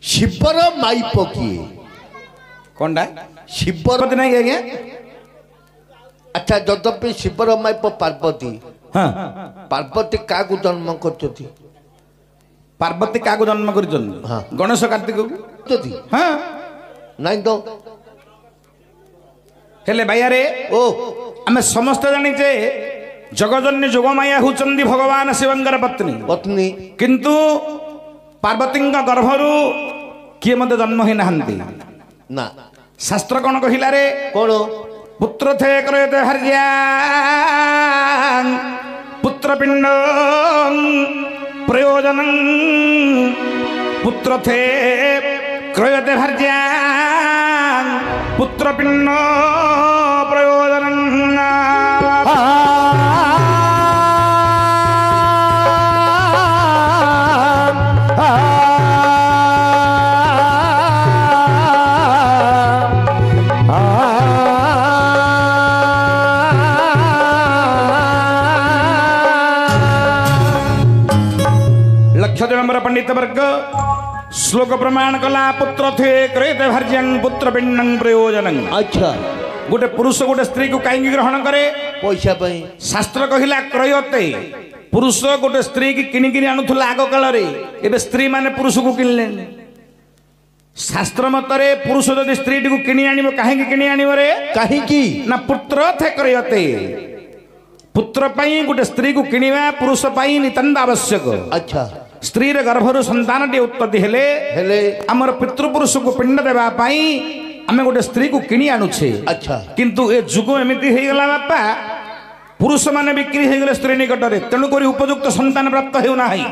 शिवर माइप किए कौनटा शिवर नहीं आज्ञा अच्छा यद्यपि शिवर माइप पार्वती हाँ पार्वती क्या जन्म कर पार्वती क्या जन्म कर हाँ। गणेश कार्तिक हाँ नहीं तो हेले भैया रे ओ आमे समस्त जानिचे जगजन्य जोगमाया होचंदी भगवान शिवंकर पत्नी पत्नी किंतु पार्वती गर्भरु किए मते जन्म ही नहांती ना शास्त्र कौन कहिला रे कौन पुत्र थे क्रियते हर्या पुत्र पिंड प्रयोजन पुत्र थे क्रियते हर्या पुत्र पिंड प्रयोजन पंडित वर्ग श्लोक प्रमाण कला पुत्र थे क्रेत भार्यं पुत्र पिंडं प्रयोजन अच्छा गोटे पुरुष गोटे स्त्री को कहीं ग्रहण करे पैसा पाई शास्त्र कहिला क्रयते पुरुष गोटे स्त्री की किणी किणी आणुथला आग काल रे एबे स्त्री माने पुरुष को किनले शास्त्र मतरे पुरुष जदि स्त्री को किणी आनिबो काहे किणी आनिबो रे काहे की ना पुत्र थे क्रयते पुत्र पाई गोटे स्त्री को किणवा पुरुष पाई नितांत आवश्यक अच्छा स्त्री रे गर्भरु संतान टी उत्पत्ति हेले हेले हमर पितृपुरुष को पिंड देबा पाई आमे गोटे स्त्री को किणी आनुछे अच्छा किंतु ए जुग एमिति हे गला बापा पुरुष माने बिक्री हे गले स्त्री निकट रे तेनु करी उपयुक्त संतान प्राप्त हेउ नाही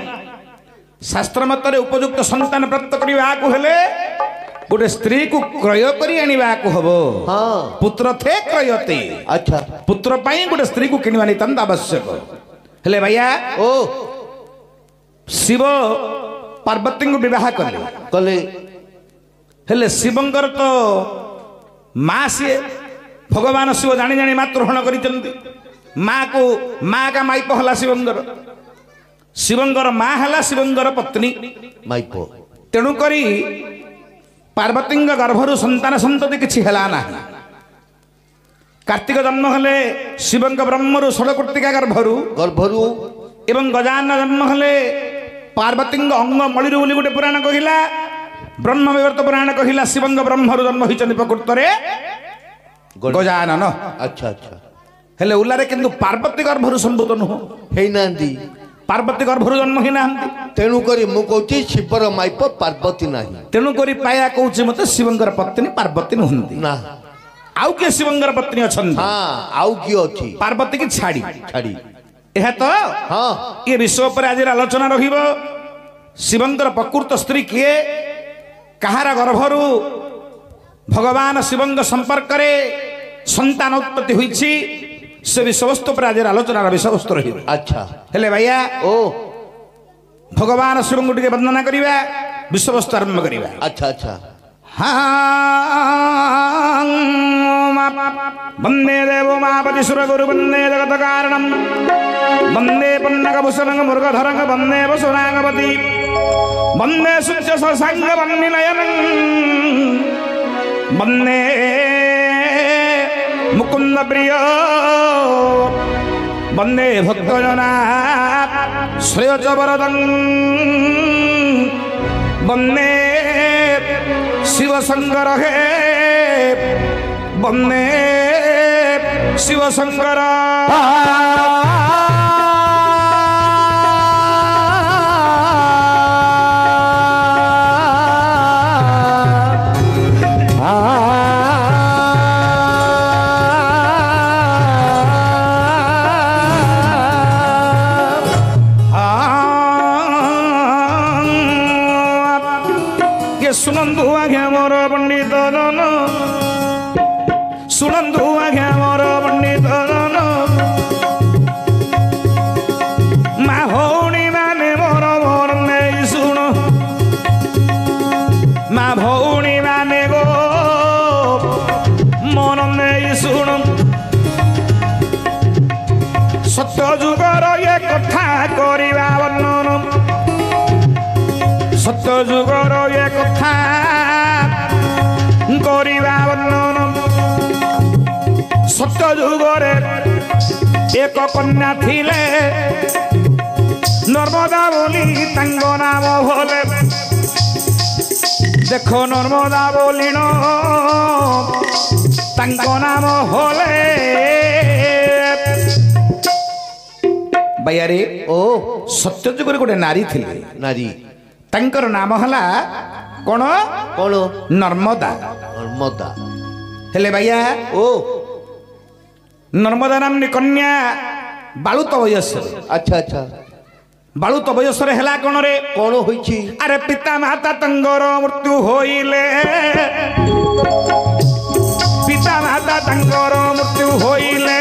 शास्त्र मत रे उपयुक्त संतान प्राप्त करिवा को हेले गोटे स्त्री को क्रय करी आनिबा को हबो हां पुत्र थे क्रयते अच्छा पुत्र पाई गोटे स्त्री को किणवा नितांत आवश्यक हेले भैया ओ शिव पार्वती को विवाह कले कले हेले शिवंकर तो माँ सी भगवान शिव जानी जानी मातृहरण करिचंती माँ को माँ का माइप हला शिवंकर शिवंकर माँ हला शिवंकर पत्नी माइप तेणु करी पार्वती गर्भरु संतान संतति किछि हेला नाही कार्तिक जन्म हेले शिवंक ब्रह्मरु षडकृतिका गर्भरु एवं गजानन जन्म हेले पार्वती अंग मलिरु बोली गोटे पुराण कहिला ब्रह्म विवर्त पुराण कहिला शिवंग ब्रह्मरु जन्म होइचंदी प्रकृतरे गजानन अच्छा अच्छा हेले उल्लारे किंतु पार्वती गर्भरु संभूत नुह हेई नांदी पार्वती गर्भरु जन्म ही नांदी तेणु करी मु कहूची शिवर माइप पार्वती नाही तेणु करी पाया कहूची मते शिवंकर पत्नी पार्वती नहंती ना आउ के शिवंकर पत्नी अछन हां आउ की अछि पार्वती की छाड़ी छाड़ी एहा तो हाँ ये विषय पर आज आलोचना रहिबो शिवंकर प्रकृत स्त्री किए कहार गर्भरु भगवान शिवंग संपर्क रे संतान उत्पत्ति होईछि से विषयवस्तु पर आज आलोचना विषयवस्तु रहिबो अच्छा हेले भैया ओ भगवान शिवंग टिके वंदना करिबा विषयवस्तु आरंभ करिबा अच्छा अच्छा वंदे देवो मापति सुर गुरु वंदे जगत कारणम वंदे पन्नग भूषणंग मृगधरंग वंदे वसुरांगपति वंदे सूर्य ससांग वन्निनयनं वंदे मुकुंद प्रिय वंदे भक्तजना श्रेयच वरदं वंदे शिव शंकर हे वंदे शिव शंकर सुनंदु आज्ञा मोर पंडित जन सुनंदु आज्ञा मोर पंडित जन मा भौणी माने मोर मोर नहीं सुन मा भौणी माने गो मोर नहीं सुन सत्य जुगर ये कथा करवा वर्णन ସତ୍ୟ ଯୁଗର ଏ କଥା କରିବା ବର୍ଣ୍ଣନ ସତ୍ୟ ଯୁଗରେ ଏକ କନ୍ୟା ଥିଲେ ନର୍ମଦା ବୋଲି ତାଙ୍କ ନାମ ଭଲେ ଦେଖ ନର୍ମଦା ବୋଲିଣ ତାଙ୍କ ନାମ ହଲେ ବାୟାରେ ଓ ସତ୍ୟ ଯୁଗରେ ଗୋଟେ ନାରୀ ଥିଲେ ନାରୀ ତାଙ୍କର ନାମ ହେଲା କଣ କଣ ନର୍ମଦା ନର୍ମଦା ହେଲେ ବାୟା ଓ ନର୍ମଦା ନାମନି କନ୍ୟା ବାଳୁତ ବୟସରେ ଆଚ୍ଛା ଆଚ୍ଛା ବାଳୁତ ବୟସରେ ହେଲା କଣ ରେ କଣ ହୋଇଛି ଆରେ ପିତା ମାତା ତାଙ୍କର ମୃତ୍ୟୁ ହୋଇଲେ ପିତା ମାତା ତାଙ୍କର ମୃତ୍ୟୁ ହୋଇଲେ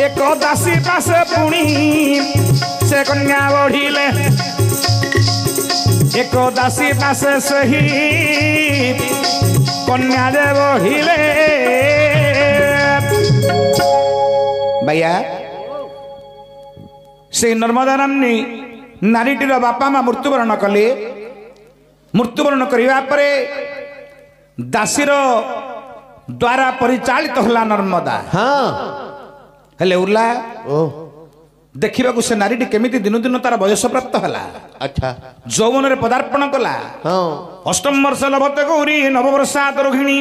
ଏକ ଦାସୀ ପାଶେ ପୁଣି ସେ କନ୍ୟା ବଢିଲେ ଏକ ଦାସୀ ପାଶେ ସେହି କନ୍ୟା ଯେ ବଢିଲେ ବାୟା ସେ ନର୍ମଦା ନାମ୍ନୀ ନାରୀଟିର ବାପା ମା ମୃତ୍ୟୁବରଣ କଲେ ମୃତ୍ୟୁବରଣ କରିବା ପରେ ଦାସୀର ଦ୍ୱାରା ପରିଚାଳିତ ହେଲା ନର୍ମଦା ହଁ ହେଲେ ଉର୍ଲା ଓ ଦେଖିବାକୁ ସେ ନାରୀଟି କେମିତି ଦିନୁ ଦିନ ତାର ବୟସ ପ୍ରାପ୍ତ ହେଲା ଆଚ୍ଛା ଯୌବନରେ ପଦାର୍ପଣ କଲା ହଁ ଅଷ୍ଟମ ବର୍ଷ ଲଭତେ ଗୌରୀ ନବବର୍ଷାତ ରୋହିଣୀ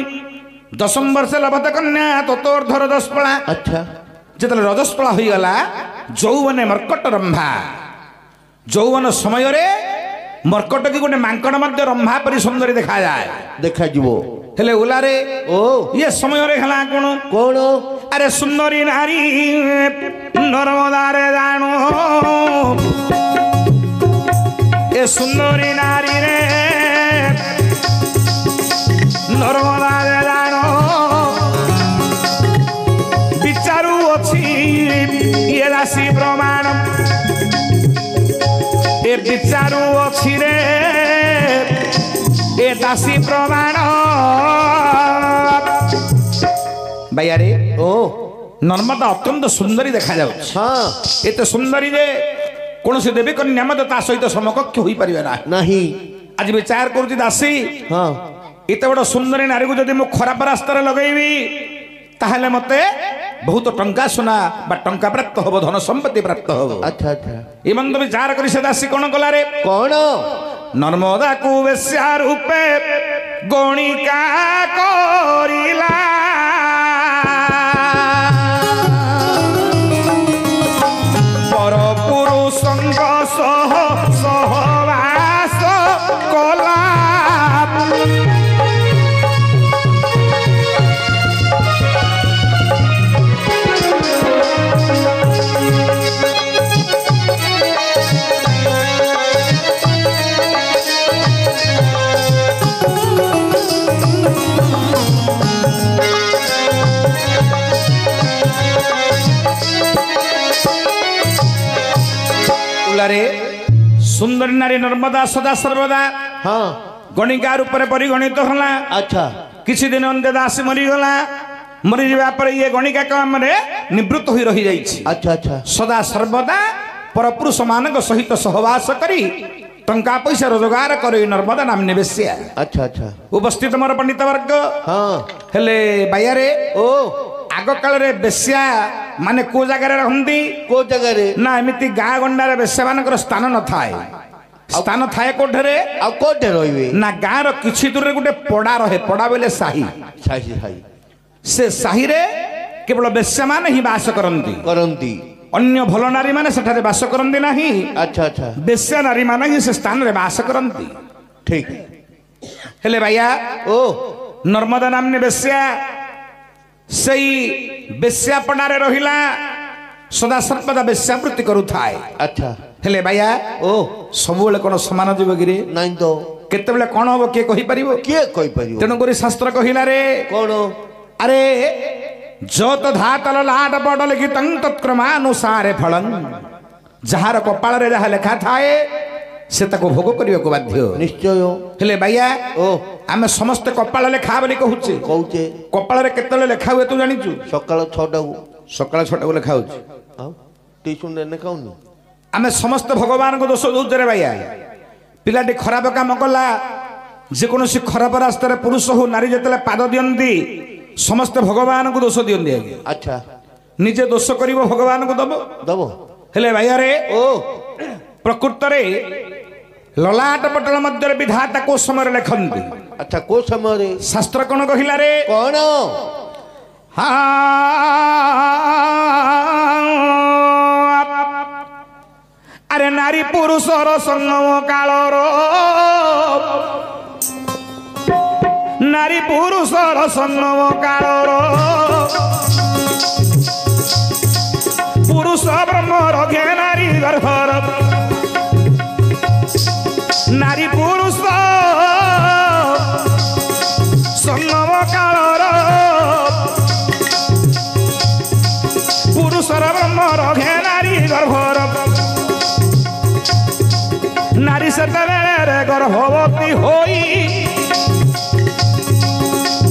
ଦଶମ ବର୍ଷ ଲଭତେ କନ୍ୟା ତତୋର୍ଦ୍ଧ ରଜସ୍ପଳା ଆଚ୍ଛା ଯେତେବେଳେ ରଜସ୍ପଳା ହୋଇଗଲା ଯୌବନେ ମର୍କଟ ରମ୍ଭା ଯୌବନ ସମୟରେ ମର୍କଟ କି ଗୋଟେ ମାଙ୍କଡ ମଧ୍ୟ ରମ୍ଭା ପରି ସୁନ୍ଦରୀ ଦେଖାଯାଏ ଦେଖାଯିବ ହେଲେ ଓଲାରେ ଓ ଇଏ ସମୟରେ ହେଲା କଣ କଣ ଆରେ ସୁନ୍ଦରୀ ନାରୀ ନର୍ମଦାରେ ଜାଣୁ ଏ ସୁନ୍ଦରୀ ନାରୀ ରେ ନର୍ମଦାରେ ଜାଣୁ ବିଚାରୁ ଅଛି ଇଏ ରାଶି ପ୍ରମାଣ ଏ ବିଚାରୁ ଅଛି ରେ ଏ ଦାସୀ ପ୍ରମାଣ ବାୟାରେ ଓ ନର୍ମଦା ଅତ୍ୟନ୍ତ ସୁନ୍ଦରୀ ଦେଖାଯାଉଛି ହଁ ଏତେ ସୁନ୍ଦରୀ ଯେ କୌଣସି ଦେବୀ କନ୍ୟା ମଧ୍ୟ ତା ସହିତ ସମକକ୍ଷ ହୋଇପାରିବେ ନାହିଁ ନାହିଁ ଆଜି ବିଚାର କରୁଛି ଦାସୀ ହଁ ଏତେ ବଡ଼ ସୁନ୍ଦରୀ ନାରୀକୁ ଯଦି ମୁଁ ଖରାପ ରାସ୍ତାରେ ଲଗେଇବି ତାହେଲେ ମତେ ବହୁତ ଟଙ୍କା ସୁନା ବା ଟଙ୍କା ପ୍ରାପ୍ତ ହବ ଧନ ସମ୍ପତ୍ତି ପ୍ରାପ୍ତ ହବ ଆଚ୍ଛା ଆଚ୍ଛା ଏମନ୍ତ ବିଚାର କରି ସେ ଦାସୀ କଣ କଲାରେ କଣ ନର୍ମଦାକୁ ବେଶ୍ୟା ରୂପେ ଗଣିକା କରିଲା ପର ପୁରୁଷଙ୍କ ସହ ସହବାସ କଲା ସୁନ୍ଦରୀ ନାରୀ ନର୍ମଦା ସଦା ସର୍ବଦା ହଁ ଗଣିକା ରୂପରେ ପରିଗଣିତ ହେଲା ଆଚ୍ଛା କିଛି ଦିନ ଅନ୍ତେ ଦାସୀ ମରିଗଲା ମରିଯିବା ପରେ ଇଏ ଗଣିକା କାମରେ ନିବୃତ୍ତ ହୋଇ ରହିଯାଇଛି ଆଚ୍ଛା ଆଚ୍ଛା ସଦା ସର୍ବଦା ପରପୁରୁଷ ମାନଙ୍କ ସହିତ ସହବାସ କରି ଟଙ୍କା ପଇସା ରୋଜଗାର କରି ନର୍ମଦା ନାମ ନିବେଶିଆ ଆଚ୍ଛା ଆଚ୍ଛା ଉପସ୍ଥିତ ମୋର ପଣ୍ଡିତ ବର୍ଗ ହଁ ହେଲେ ବାୟାରେ ଓ ଆଗ କାଳରେ ବେଶ୍ୟା ମାନେ କୋଉ ଜାଗାରେ ରହନ୍ତି କୋଉ ଜାଗାରେ ନା ଏମିତି ଗାଁ ଗଣ୍ଡାରେ ବେଶ୍ୟା ମାନଙ୍କର ସ୍ଥାନ ନଥାଏ ସ୍ଥାନ ଥାଏ କୋଠାରେ ଆଉ କୋଉଠି ରହିବେ ନା ଗାଁର କିଛି ଦୂରରେ ଗୋଟେ ପଡା ରହେ ପଡା ବୋଇଲେ ସାହି ସାହି ସାହି ସେ ସାହିରେ କେବଳ ବେଶ୍ୟା ମାନେ ହିଁ ବାସ କରନ୍ତି କରନ୍ତି ଅନ୍ୟ ଭଲ ନାରୀ ମାନେ ସେଠାରେ ବାସ କରନ୍ତି ନାହିଁ ଆଚ୍ଛା ଆଚ୍ଛା ବେଶ୍ୟା ନାରୀ ମାନେ ହିଁ ସେ ସ୍ଥାନରେ ବାସ କରନ୍ତି ଠିକ ହେଲେ ଭାଇୟା ଓ ନର୍ମଦା ନାମନି ବେଶ୍ୟା ସେଇ ବେଶ୍ୟାପଣାରେ ରହିଲା ସଦା ସର୍ବଦା ବେଶ୍ୟାବୃତ୍ତି କରୁଥାଏ ଆଚ୍ଛା ହେଲେ ଭାଇୟା ଓ ସବୁବେଳେ କଣ ସମାନ ଯିବକିରେ ନାଇଁ ତ କେତେବେଳେ କଣ ହବ କିଏ କହିପାରିବ କିଏ କହିପାରିବ ତେଣୁକରି ଶାସ୍ତ୍ର କହିଲାରେ କଣ ଆରେ ଯତ ଧାତଲ ଲାଟ ବଡ ଲେଖି ତତ୍କ୍ରମାନୁସାରେ ଫଳଂ ଯାହାର କପାଳରେ ଯାହା ଲେଖା ଥାଏ ସେ ତାକୁ ଭୋଗ କରିବାକୁ ବାଧ୍ୟ ନିଶ୍ଚୟ ହେଲେ ଭାଇୟା ଓ ଆମେ ସମସ୍ତେ କପାଳ ଲେଖା ବୋଲି କହୁଛେ କହୁଛେ କପାଳରେ କେତେବେଳେ ଲେଖା ହୁଏ ତୁ ଜାଣିଛୁ ସକାଳ 6ଟାକୁ ସକାଳ 6ଟାକୁ ଲେଖା ହଉଛି ଆଉ ଟିଉସନରେ ଲେଖାଉନି आमे समस्त भगवान को दोष दौचे रे भाइया पिलाटी खराब काम कला जेकोसी खराब रास्तार पुरुष हो नारी जिते पाद दियंती समस्त भगवान को दोष दियंती आगे अच्छा निजे दोष कर भगवान को दब दब हेले भाइया रे ओ प्रकृत रे ललाट पटल मध्य विधाता को समय लिखती अच्छा को समय रे शास्त्र कौन कहला रे कौन अरे नारी पुरुषर संगम कालर नारी पुरुषर संगम कालर पुरुष ब्रह्म रघे नारी गर्भर नारी पुरुष संगम कालर पुरुषर ब्रह्म रघे नारी गर्भर नारी सेतेबेले गर्भवती होई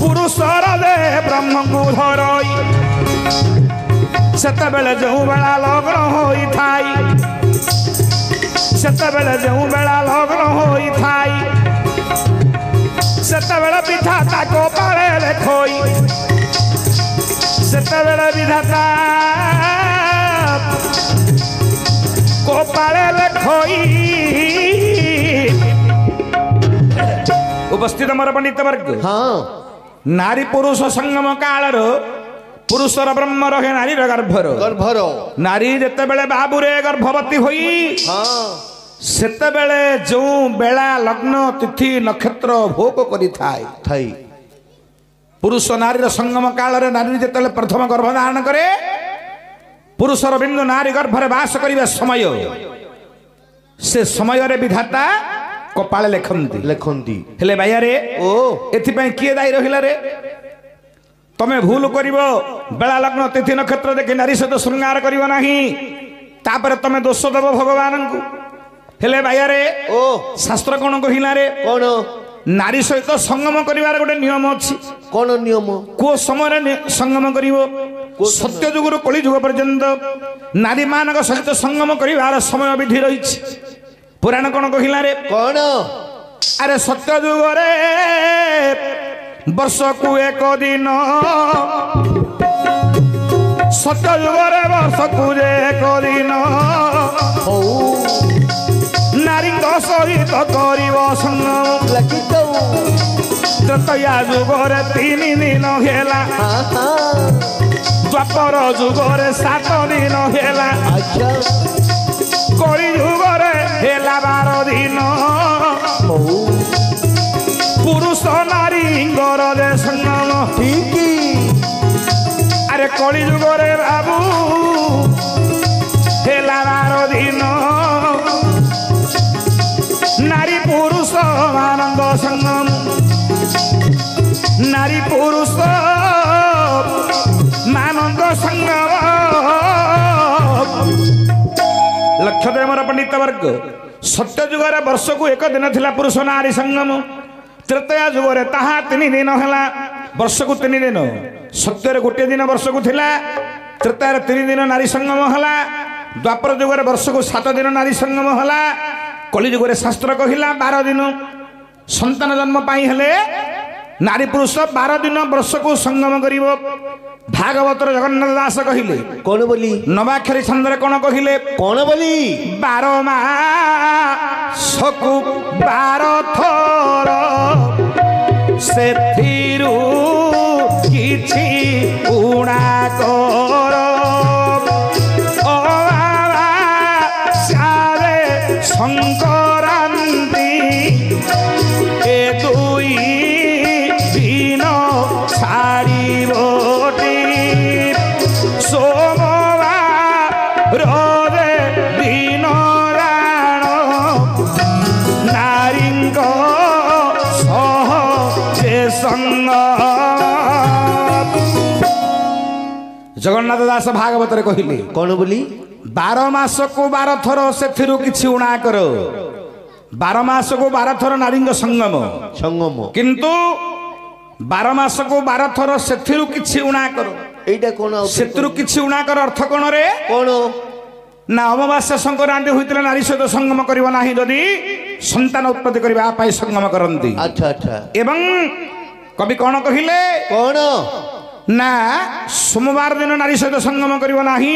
पुरुषर दे ब्रह्म को धरई सेतेबेले जो बेला लग्न होई थाई सेतेबेले जो बेला लग्न होई थाई सेतेबेले विधाता को पाले लेखोई सेतेबेले विधाता को पाले लेखोई उपस्थित मोर पंडित वर्ग हाँ नारी पुरुष संगम कालर पुरुषर ब्रह्म रहे नारी गर्भर गर्भर नारी जिते बेले बाबुरे गर्भवती होई हाँ सेते बेले जो बेला लग्न तिथि नक्षत्र भोग करी थाई थाई पुरुष नारी संगम कालरे नारी जिते प्रथम गर्भ धारण करे पुरुषर बिंदु नारी गर्भरे वास करिबा समय से समय रे विधाता कपाळे लेखंती लेखंती हेले भाइया रे ओ एथि पय किए दाई रहिला रे तमे भूल करिवो बेला लग्न तिथि नक्षत्र देखि नारी सहित श्रृंगार करिवो नाही तापर तमे दोष देव भगवान को हेले भाइया रे ओ शास्त्र कोन कहिला रे कौन नारी सहित संगम करिवार गोटे नियम अछि कौन नियम को समय संगम करिवो सत्य जुगरु कली जुग पर्यंत नारी मानक सहित संगम करिवार समय विधि रहिछि पुराण कोन कहिला रे कौन अरे सत्य जुग रे वर्ष को एक दिन सत्य जुग रे वर्ष को एक दिन नारी सहित कर संगम त्रया जुग रे 3 दिन हेला द्वापर जुग रे 7 दिन हेला कली जुग रे हेला 12 दिन पुरुष नारी दे संगम अरे कली जुग रे बाबू हेला 12 दिन नारी पुरुष आनंद संगम नारी पुरुष मानंद संगम लक्ष्य दे मोर पंडित वर्ग सत्य जुगर वर्ष को एक दिन थिला पुरुष नारी संगम त्रेतया जुगर ताहा 3 दिन हला वर्ष को 3 दिन सत्य रे गोटे दिन वर्ष को थिला त्रेतया 3 दिन नारी संगम हला द्वापर जुगर वर्ष को 7 दिन नारी संगम हला कली जुगरे शास्त्र कहिला 12 दिन संतान जन्म पाई हेले नारी पुरुष 12 दिन वर्ष को संगम करिवो भागवतर जगन्नाथ दास कहिले कौन बोली नवाक्षरी छंदरे कौन कहिले कौन बोली 12 मासकु 12 थर सेथिरु किछि उणा कर संक्रांति ए 2 दिन छाड़ी बोटी सोमवार दिन राण नारी सह से संग जगन्नाथ दास भागवत कहले कौन बोली 12 मास को 12 थर से किछि उणा कर 12 मास को 12 थर नारी संगम संगम किंतु 12 मास को 12 थर से किछि उणा कर एटा कौन सेतु किछि उणा कर अर्थ कोन रे कौन ନା ଅମାବାସ୍ୟା ସଂକ୍ରାନ୍ତି ହୋଇଥିଲେ ନାରୀ ସହିତ ସଙ୍ଗମ କରିବ ନାହିଁ ଯଦି ସନ୍ତାନ ଉତ୍ପତ୍ତି କରିବା ପାଇଁ ସଙ୍ଗମ କରନ୍ତି। ଆଚ୍ଛା ଆଚ୍ଛା ଏବଂ କବି କଣ କହିଲେ କଣ ନା ସୋମବାର ଦିନ ନାରୀ ସହିତ ସଙ୍ଗମ କରିବ ନାହିଁ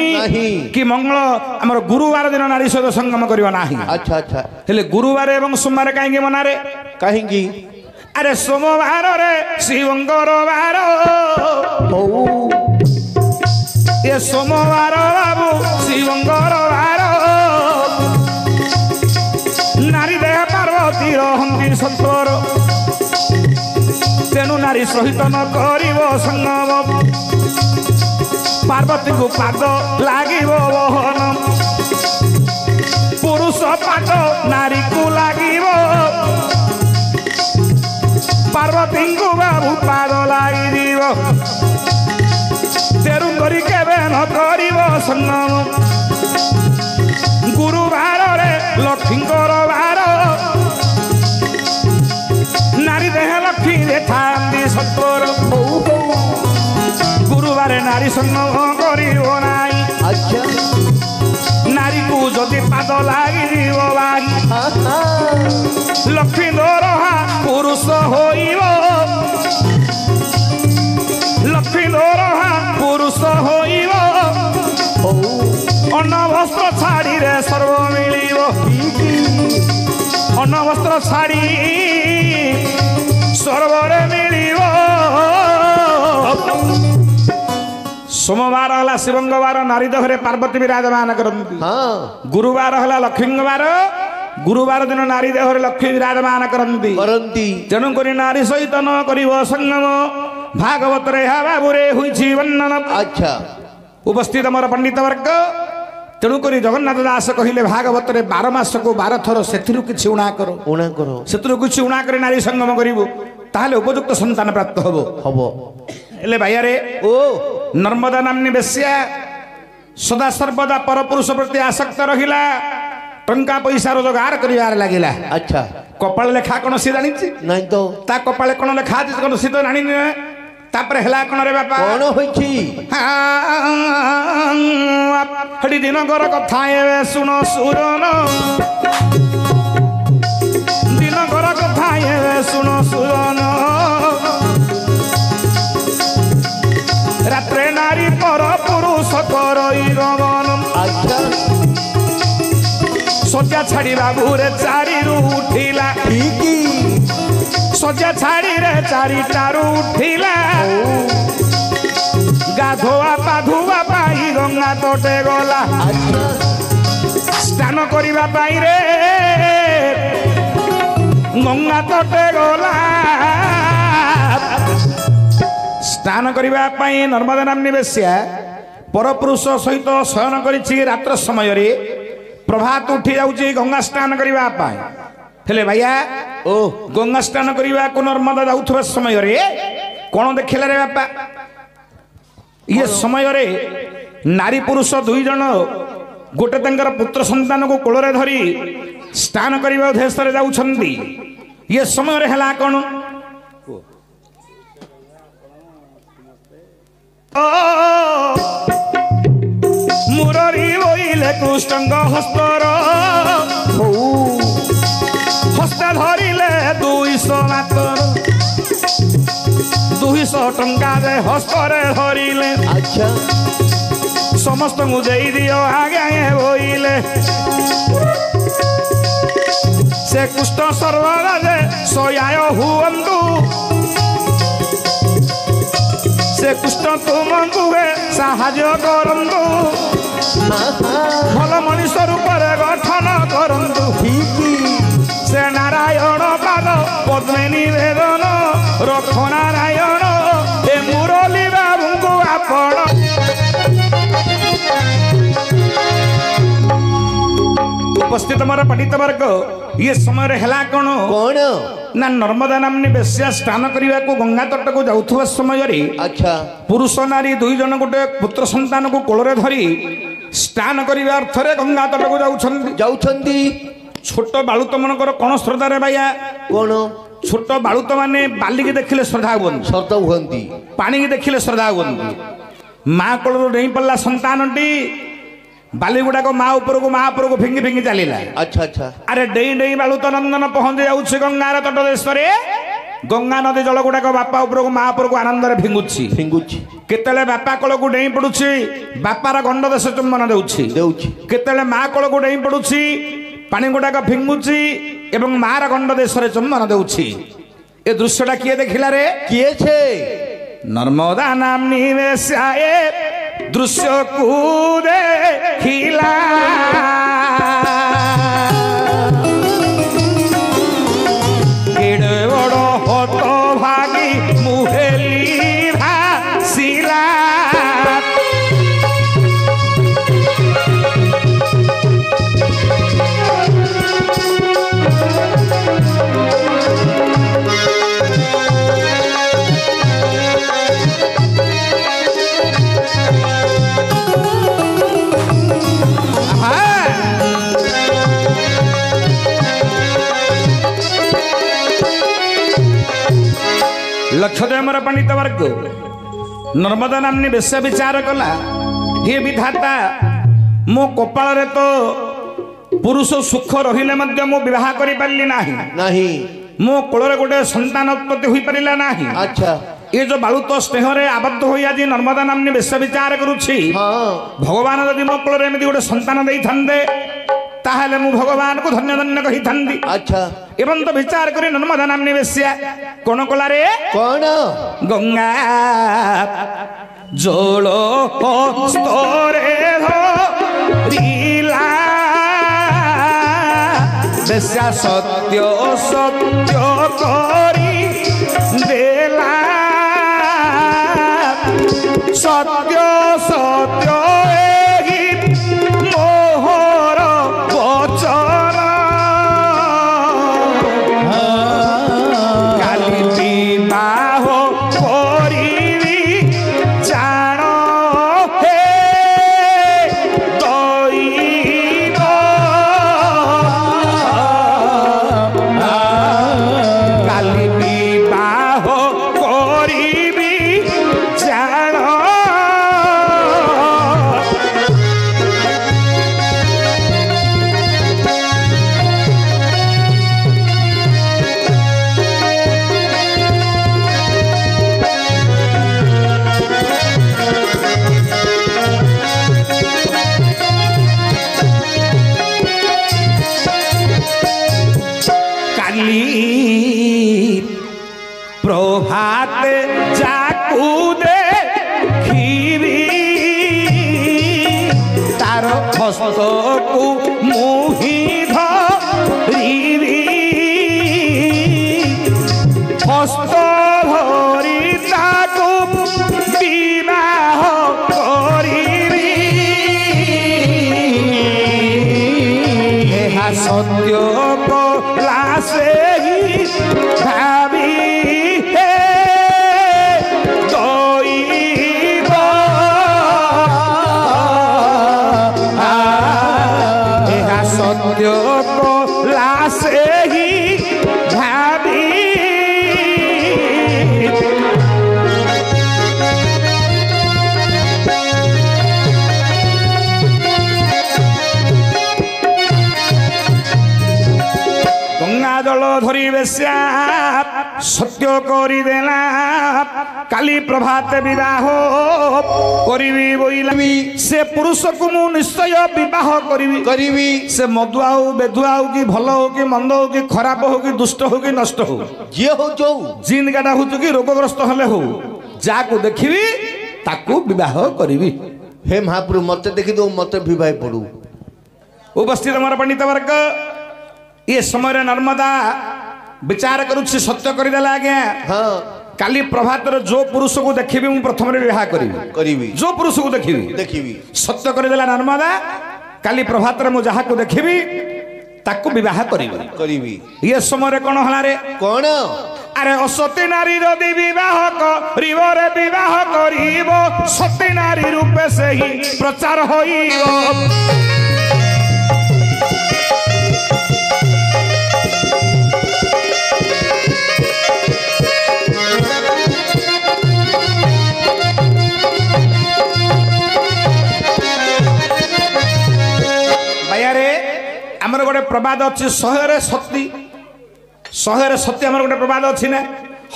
କି ମଙ୍ଗଳ ଆମର ଗୁରୁବାର ଦିନ ନାରୀ ସହିତ ସଙ୍ଗମ କରିବ ନାହିଁ। ଆଚ୍ଛା ଆଚ୍ଛା ହେଲେ ଗୁରୁବାର ଏବଂ ସୋମବାର କାହିଁକି ମନାରେ? କାହିଁକି? ଆରେ ସୋମବାରରେ ଶିବଙ୍କର ବାର ଏ ସୋମବାର ବାବୁ ଶିବଙ୍କର ବାର ନାରୀ ଦେହ ପାର୍ବତୀ ରହନ୍ତି ସତ୍ୱର ତେଣୁ ନାରୀ ସହିତ ନ କରିବ ସଙ୍ଗମ ପାର୍ବତୀକୁ ପାଦ ଲାଗିବ ବହନ ପୁରୁଷ ପାଦ ନାରୀକୁ ଲାଗିବ ପାର୍ବତୀଙ୍କୁ ବାବୁ ପାଦ ଲାଗିଯିବ ତେଣୁ କରି କେବେ ନ କରିବ ସଙ୍ଗମ ଗୁରୁବାରରେ ଲକ୍ଷ୍ମୀଙ୍କର ବାର ନାରୀ ଦେହ ଲକ୍ଷ୍ମୀ ଥାନ୍ତି ସତ୍ୱର ଗୁରୁବାରେ ନାରୀ ସଙ୍ଗମ କରିବ ନାହିଁ। ଆଚ୍ଛା ନାରୀକୁ ଯଦି ପାଦ ଲାଗିଯିବ ବାଇ ଲକ୍ଷ୍ମୀ ଦରହା ପୁରୁଷ ହୋଇବ ଲକ୍ଷ୍ମୀ ଦରହା ପୁରୁଷ ହୋଇବ ଅନବସ୍ତ୍ର ଶାଢ଼ୀରେ ସର୍ବ ମିଳିବ ଅନବସ୍ତ୍ର ଶାଢ଼ୀ ସର୍ବରେ ମିଳିବ। सोमवार है शिवंग बार नारी देहरे पार्वती विराजमान करती। गुरुवार है लक्ष्मी बार गुरुवार दिन नारी देहरे लक्ष्मी विराजमान करती। तेणुक नारी सहित न कर संगम भागवत बाबुरे हुई वर्णन। अच्छा उपस्थित मोर पंडित वर्ग तेणुक जगन्नाथ दास कहले भागवत 12 मास को 12 थर से किसी उणा करो से किसी उणा कर नारी संगम करू ताहले उपयुक्त संतान प्राप्त हम हेले भाइया रे ओ नर्मदा नामनी बेश्या सदा सर्वदा परपुरुष प्रति आसक्त रहिला टंका पैसा रोजगार करिवार लागिला। अच्छा कपाल लेखा कोन सी जानि नहीं तो ता कपाल कोन लेखा कोन सी तो जानि तापर हेला कोन रे बापा कोन होइछि हडी दिन घर कथा ए सुनो सुरन दिन घर कथा ए सुनो सुरन रात्रे नारी पर पुरुष करई गमन। अच्छा सजा छाड़ी बाबूरे 4 रु उठिला सजा छाड़ी रे 4 उठिला गाधोआ पाधुआ पाई गंगा तटे गला स्नान करिबा पाई रे गंगा तटे गला स्नान करिबा पाई नर्मदा नामनी बेश्या परपुरुष सहित शयन करिछि रात्र समय रे प्रभात उठी जाउछि गंगा स्नान करिबा पाई। हेले भैया ओ गंगा स्नान करिबा को नर्मदा जाउथबा समय रे कोन देखिला रे बापा ये समय रे नारी पुरुष 2 जन गोटे तंकर पुत्र संतान को कोलरे धरी स्नान करिबा उद्देश्य रे जाउछंती। ये समय रे हला कोन मुररी बोइले कृष्ण हस्तर हस्त धरिले 200 मातर 200 टंका दे हस्तरे धरिले। अच्छा समस्त को देई दियो आगे बोइले से कृष्ण सर्वदा दे सोयाय हुअंतु से कृष्ण तुमको साहाଯ୍ୟ करंतु भल मनुष्य रूप गठन करंतु से नारायण पाद पद्मे निवेदन रख नारायण ए मुरली बाबू को आपण उपस्थित मोर पंडित वर्ग ये समय हेला कौन कौन ना नर्मदा नामनी बेश्या स्नान करने को गंगा तट को जाउथुवा समय रे अच्छा पुरुष नारी 2 जन गोटे पुत्र संतान को कोलरे धरी स्नान करने अर्थ रे गंगा तट को जाउछंती। छोट बालुत मनकर कौन श्रद्धा रे भैया कौन छोट बालुत माने बाली की देखिले श्रद्धा हुअंती पानी की देखिले श्रद्धा हुअंती। माँ कोलर नहीं पड़ला संतानटी बाली गुड़ाक माँ उपरक फिंगी फिंगी चलला अच्छा अच्छा अरे डेई डेई बालू तो नंदन पहुंची जाऊँ गंगार तट देश गंगा नदी जल गुड़ाक बापा उपरक माँ उपरक आनंद फिंगुची फिंगुची केतले बापा कल को डेई पड़ुची बापार गंड देश चुम्बन देउछि केतले माँ कल को डेई पड़ुची पानी गुड़ाक फिंगुची एवं मार गंड देश चुम्बन देउछि ए दृश्यटा किए देखिला रे किए छे नर्मदा नामनी वेश्याए दृश्य को देखिला केड़े बड़ हत भागी मुहेली भासिला लक्षदेवर पंडित वर्ग नर्मदा नामनी बेश्या विचार कला हे विधाता मो कपाल रे तो पुरुष सुख रहिले मध्य मो विवाह करि पारली नाही मो कोଳରେ गोटे संतान उत्पत्ति होई परिला नाही अच्छा ये जो बालुत स्नेह रे आबद्ध होई आज नर्मदा नामनी बेश्या विचार करूछि भगवान यदि मो कोଳରେ एमि गोटे संतान देई थांदे ताहले मु भगवान को धन्य धन्य कहि थांदी अच्छा एवं तो विचार करी नर्मदा नामनी बेश्या कोन कला रे कोन गंगा जोलो स्तरे धरिला बेश्या सत्य सत्य करी देला सत्य सत्य प्रभात जाकू देखी तार हस्त को मुही धरी हस्त धरी ताकू विवाह करी सत्य कला से भावी कला से ही भावी गंगा जल धरी बेश्या सत्य करी देला काली प्रभात विवाह करी बोइलामी से पुरुष को मु निश्चय विवाह करी से मधुआ हो बेधुआ हो कि भल हो कि मंद हो कि खराब हो कि दुष्ट हो कि नष्ट हो जे हो जो जिन गाडा हो कि रोगग्रस्त हले हो जाको देखिबी ताकू विवाह करी हे महाप्रभु मत देखि दो मत विवाह पड़ू उपस्थित हमारा पंडित वर्ग ये समय नर्मदा विचार करुछि सत्य करदेला आज्ञा हाँ काली प्रभात जो पुरुष को देखिबी मु प्रथम विवाह करी जो पुरुष को देखिबी सत्य करदेला नर्मदा काली प्रभात मु जहा को देखिबी ताकू विवाह करी ये समय कौन हला रे कौन अरे असती नारी यदि विवाह करिबो रे विवाह करिबो सती नारी रूपे से ही प्रचार होइबो प्रवाद अच्छी 100 सती 100 सती आम गोटे प्रवाद अच्छी ना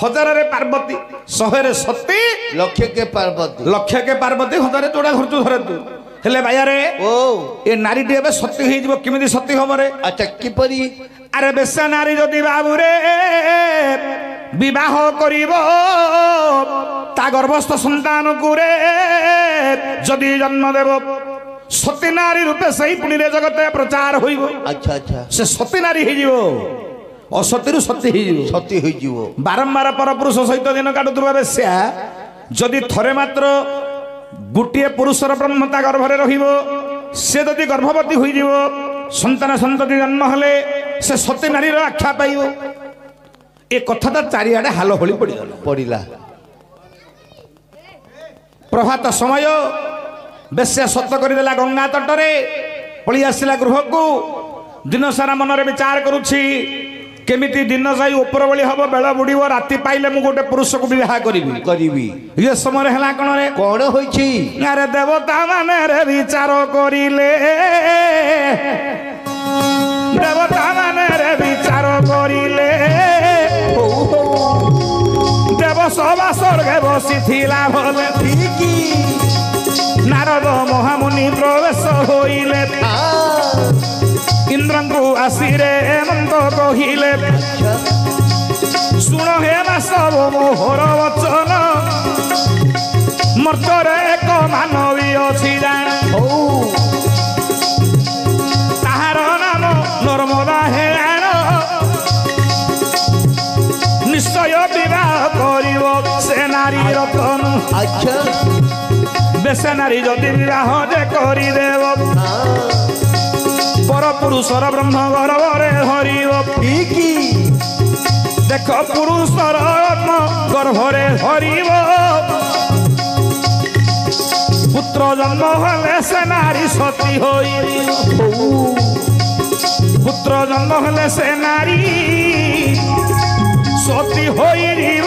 1000 पार्वती 100 सती लक्ष्य के पार्वती लक्ष्य के पार्वती 1000 जोड़ा धरतु धरे तू हेले भाइया रे ओ ए नारी टी एबे सती होई जीवो किमिति सती हम रे अच्छा किपरि अरे बेसा नारी जदि बाबू रे विवाह करिवो ता गर्भस्थ संतान को रे जदि जन्म देव सती नारी रूपे सही पुणी रे जगते प्रचार होइबो अच्छा अच्छा से सती नारी होई जीवो असती रु सती होई जीवो सती होई जीवो बारंबार परपुरुष सहित दिन काटुवा बेश्या जदि थरे मात्र गोटे पुरुषर ब्रह्मता गर्भरे रहिबो से जदि गर्भवती होई जीवो संतान संतति जन्म हेले से सती नारी आख्या पाइबो ए कथाटा चारिआडे हाल होली पड़िला प्रभात समय बेश्या सत करदेला गंगा तटरे पड़ी आसला गृह को दिन सारा मनरे विचार करुछि केमिति दिन जाई ऊपर बळी हबो बेला बुडीबो राति पाइले मु गोटे पुरुष को विवाह करिबी ये समय हला कोन रे कोन होइछि अरे देवता माने रे विचार करिले देवता माने रे विचार करिले देव सभा स्वर्गे बसिथिला भले ठीकी नारद महामुनि प्रवेश होइले इंद्र को आसिरे हेमंत कहिले शुण हे सब मोहर वचन मर्तरे एक मानवी अछि ताहार नाम नर्मदा हेलाण निश्चय विवाह करिव से नारी रतन अच्छा बेसे नारी जदि विवाह जे करिदेव पर पुरुषर ब्रह्म गर्भरे हरिव ठीकी देख पुरुषर गर्भरे हरिव पुत्र जन्म हेले से नारी सती होई पुत्र जन्म हेले से नारी सती होइरिव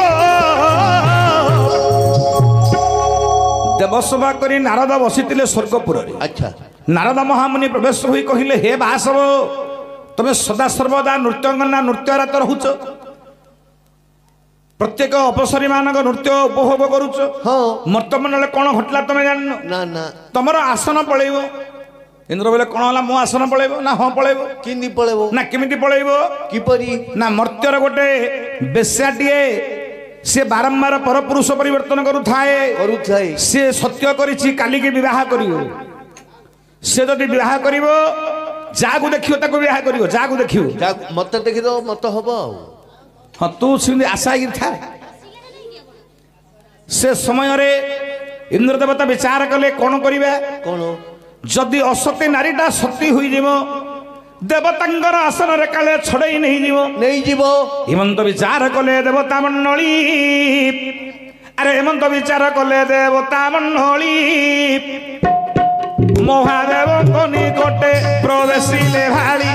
देवसभा करी नारद बसिथिले स्वर्गपुर रे अच्छा नारद महामुनि प्रवेश हुई कहिले हे बासव तमे सदा सर्वदा नृत्यंगना नृत्यरत रहुच प्रत्येक अपसरी मानक नृत्य उपभोग करुच हाँ मर्तमंडल कौन घटला तमे जान ना ना तमर आसन पळेइबो इंद्र बोले कौन हला मो आसन पळेइबो ना हां पळेइबो किनी पळेबो ना केमिति पळेइबो किपरि ना मर्त्यर गोटे बेश्याटिए से बारंबार परपुरुष परिवर्तन करुथाए से सत्य करिछि काली के विवाह करिवो से जदि विवाह करिवो जागु देखियो ताको विवाह करिवो जागु देखियो मत देखि दो मत हबो हां तू सिंधी आशा गिर था से समय रे इंद्र देवता विचार कले कोन करिवे कोन जदि असती नारीटा सती होई जीवो देवतांगर आसन रे काले छड़ई नहीं जीवो हेमंत विचार कले देवता मंडली अरे हेमंत विचार कले देवता मंडली महादेव को निकटे प्रवेशिले भारी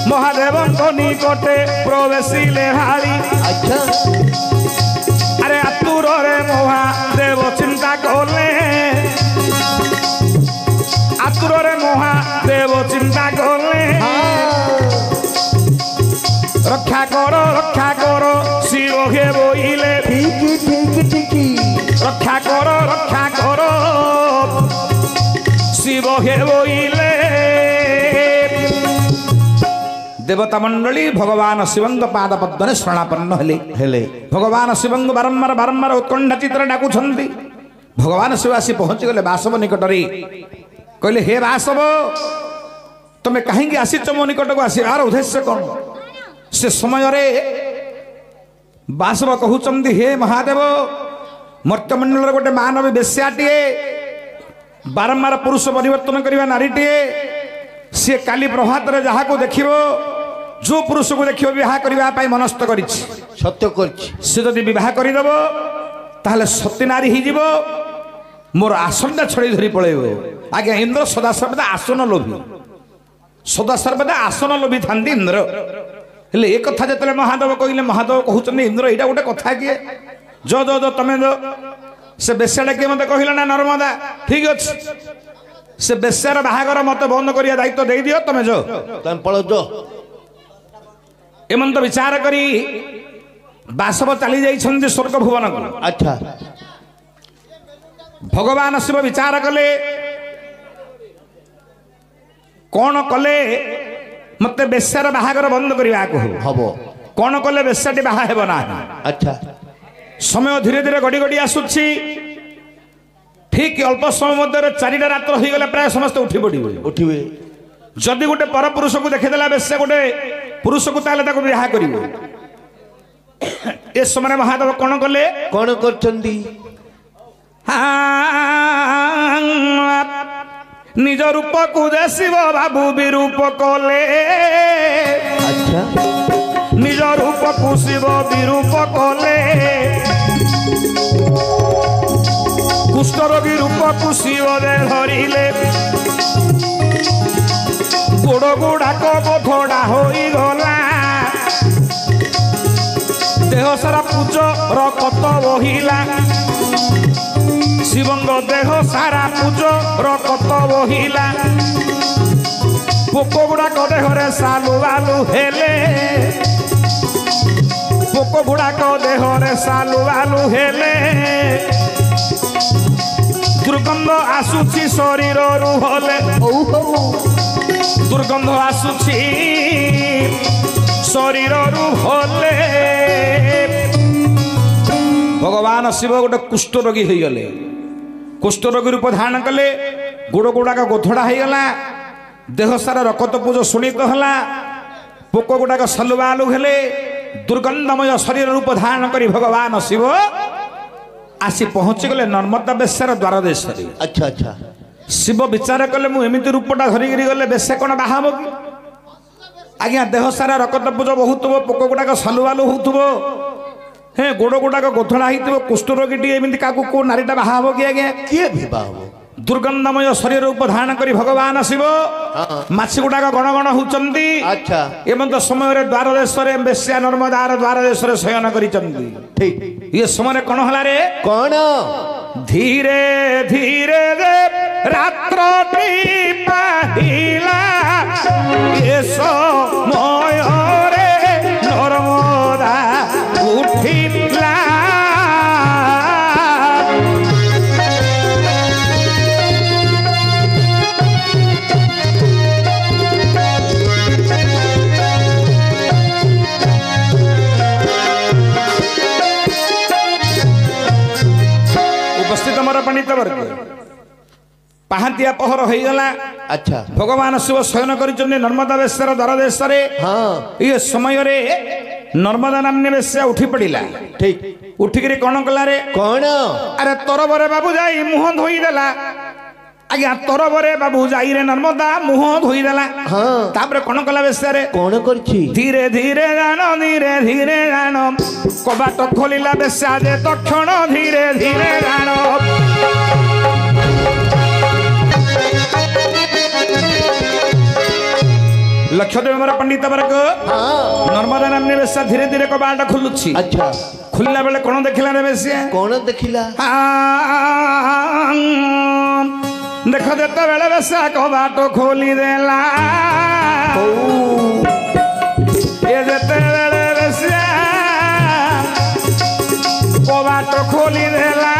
महादेव को निकटे प्रवेशिले भारी अच्छा अरे आतुर रे महादेव चिंता कले आतुर रे महादेव चिंता कले रक्षा करो शिव हे बोइले ठीकी रक्षा करो शिव हे बोइले देवता मंडली भगवान शिवंग पाद पद्मने शरणापन्न हेले भगवान शिवंग बारंबार उत्कंठा चित्र डाकुछंती भगवान शिव आसी पहुंची गले वासव निकटरे कहले हे वासव तमे कहीं आसीच मो निकट को आसार उद्देश्य कौन से समय रे वासव कहउचंदी हे महादेव मर्त्यमंडल गोटे मानव बेश्याटीए बारंबार पुरुष परिवर्तन करवा नारीटीए सी काली प्रभात रे जहा को देखिबो जो पुरुष को देखिबो विवाह करने मनस्थ करिछि सत्य करछि से जदि विवाह करदेव ताहले सती नारी ही जीवो मोर आसनटा छड़ी धरी पळेइबो आगे इंद्र सदा सर्वदा आसन लोभी सदा सर्वदा आसन लोभी थांदी इंद्र हेले एक कथा जतले महादेव कहले महादेव कहउचने इंद्र एटा गोटे कथा किए जो तमे जो से बेसाडा के मते कहिला ना नर्मदा ठीक अछि से बेश्यार बाहागर मत बंद करिया दायित्व दे दियो तमे जो तम पळो जो एमंत विचार करी बासव चली जाइछन्ति स्वर्ग भुवन को। अच्छा भगवान शिव विचार कले कौन कले मत बेश्यार बाहागर बंद करने को हबो कौन कले बेश्याटी बाहा हेब ना। अच्छा समय धीरे धीरे गड़ी गड़ी आसुछि ठीक अल्प समय मध्य 4टा रात्र हो गला प्राय समस्त उठी पड़े उठिबे जदि गोटे पर पुरुष को देखिदेला बेश्या गोटे पुरुष को ताले ताको बिहा करिवो। ए समय महादेव कौन कले कौन करचंदी निज रूप को शिव बाबू विरूप कले। अच्छा निज रूप को शिव विरूप कले कुष्ठ रोगी रूप को शिव दे धरिले गोड़ गुड़ाक गोधड़ा हो गला देह सारा पूज रकत बहिला शिवंग देह सारा पूज रकत बहिला पोक गुड़ाक देहरे सालु आलु हेले पोक गुड़ाक देहरे सालु आलु हेले दुर्गंध आसुची शरीर रु हले दुर्गंध आसुची शरीर रु हले। भगवान शिव गोटे कुष्ठ रोगी हो गले कुष्ठ रोगी रूप धारण कले गोड़ गुड़ाक गोधड़ा हो गला देह सारा रकत पूज सुनित है पोक गुड़ाक सलुआलु हेले दुर्गंधमय शरीर रूप धारण करी भगवान शिव आसी पहुंची गले नर्मदा बेश्यार द्वार देश। अच्छा अच्छा शिव विचार कले मु एमिति रूपटा धरिकी गले बेश्या कौन बाहाब कि आज्ञा देह सारा रकत पूज बहुत पोक गुड़ाक सलुआलु होथबो हे गोड़ गुड़ाक गोधड़ा होइतबो कुष्ठ रोगी एमिति काकू को नारीटा बाहाब कि आज्ञा किए विवाह हो दुर्गंधमय शरीर रूप धारण करी भगवान शिव माछी गुड़ाक गण गण होचंती। अच्छा एमंत समय द्वार देश बेश्या नर्मदार द्वार देश शयन करिचंती। ठीक ये समय कौन हला रे कौन धीरे धीरे रात्र पाहिला ये समय रे नर्मदा उठिला उपस्थित मोर पंडित वर्ग पहातिया पहर हो गला। अच्छा भगवान शिव शयन करिचंदी नर्मदा बेश्यार द्वार देश हाँ ये समय रे नर्मदा नामनी बेश्या उठी पड़िला। ठीक उठिक कौन कला रे कौन अरे तरबरे बाबू जाई मुह धोईदेला आज्ञा तरबरे बाबू जाई रे नर्मदा मुह धोईदेला। हाँ तापर कौन कला बेश्या रे कौन करछि धीरे धीरे जान कबाट खोलिला बेश्या जे तक्षण धीरे धीरे जान लक्षदेव मोर पंडित वर्ग हाँ नर्मदा नामनी बेश्या धीरे धीरे कबाट खुलुछि। अच्छा खुलला बेले कौन देखिला रे बेश्या कौन देखिला देख देते बेले बेश्या कबाट खोली देला ये देते बेले बेश्या कबाट खोली देला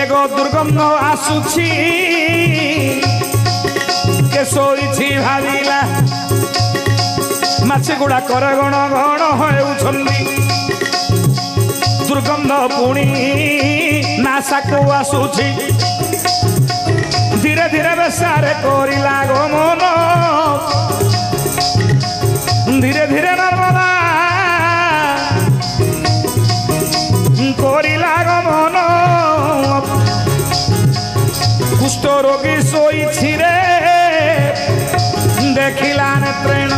एगो दुर्गंध आसुछि के सोईछि भाविला माछी गुड़ा कर गण गण होउछन्ती दुर्गंध पुणी नासाकू आसुछि धीरे धीरे बेश्यारे करिला गमन धीरे धीरे नर्मदा करिला गमन कुष्ठ रोगी सोईछि रे देखिला नेत्रेण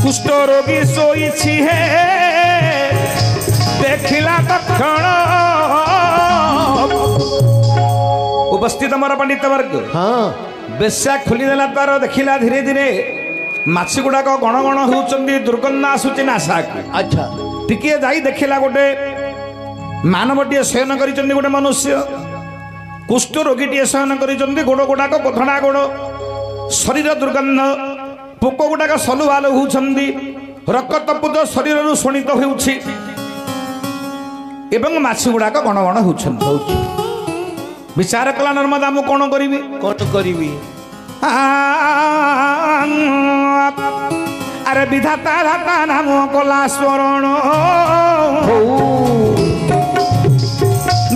कुष्ठ रोगी सोईछि हे देखिला तक्षण। उपस्थित मोर पंडित वर्ग हाँ बेश्या खोलीदेला द्वार देखिला धीरे धीरे माछी गुड़ाक गण गण होउचंती दुर्गंध आसुची नासाक। अच्छा टिके जाई देखिला गोटे मानवटीए शयन करिचंती गोटे मनुष्य कुष्ठ रोगीटे शयन कर गोड़ गुड़ाक कोथड़ा गोड़ शरीर दुर्गंध पोक गुड़ाक सलुवाल होउछंदी रक्तपुज शरीर शोणित होउछि एवं माछी गुड़ाक गण गण होउछंदी विचार कला नर्मदा मु कौन करी अरे विधाता धाता नाम कला स्वरण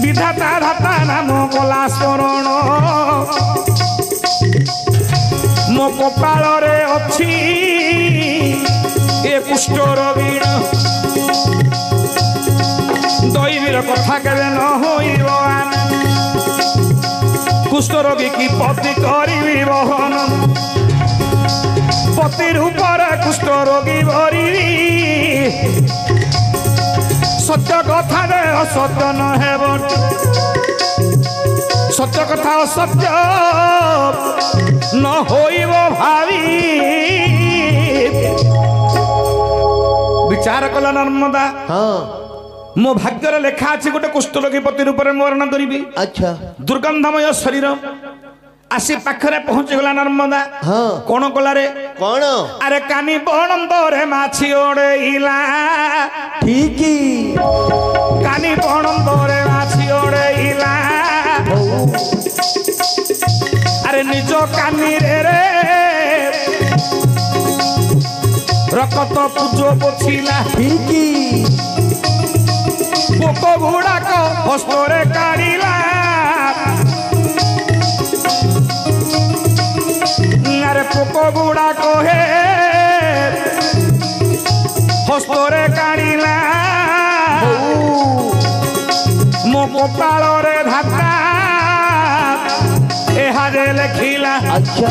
विधाता धाता नाम कला स्वरण मो कपाल रे अच्छी ए कुष्ठ रोगीण दैवीर कथा केबे न होइब कुष्ठ रोगी की पति करी बहन पति रूपर कुष्ठ रोगी भरी सत्य कथा रे असत्य न हेब सत्य कथा असत्य न होइब भावी विचार कला नर्मदा हाँ मो भाग्यर लेखा अच्छी गोटे कुष्ठ रोगी पति रूप में मरण करी अच्छा दुर्गंधमय शरीर आसी पाखरे पहुंची गला नर्मदा हाँ कौन कला रे कौन अरे कानी बणंदरे माछी ओडेइला ठीक कानी बणंदरे माछी ओडेइला अरे निज कानी रे रकत पूजो पोछिला ठीक पोक गुड़ाक हस्तरे काढ़िला अरे पोक गुड़ाक हे हस्तरे काढ़िला मो कपाल रे धाता एहारे लेखिला अच्छा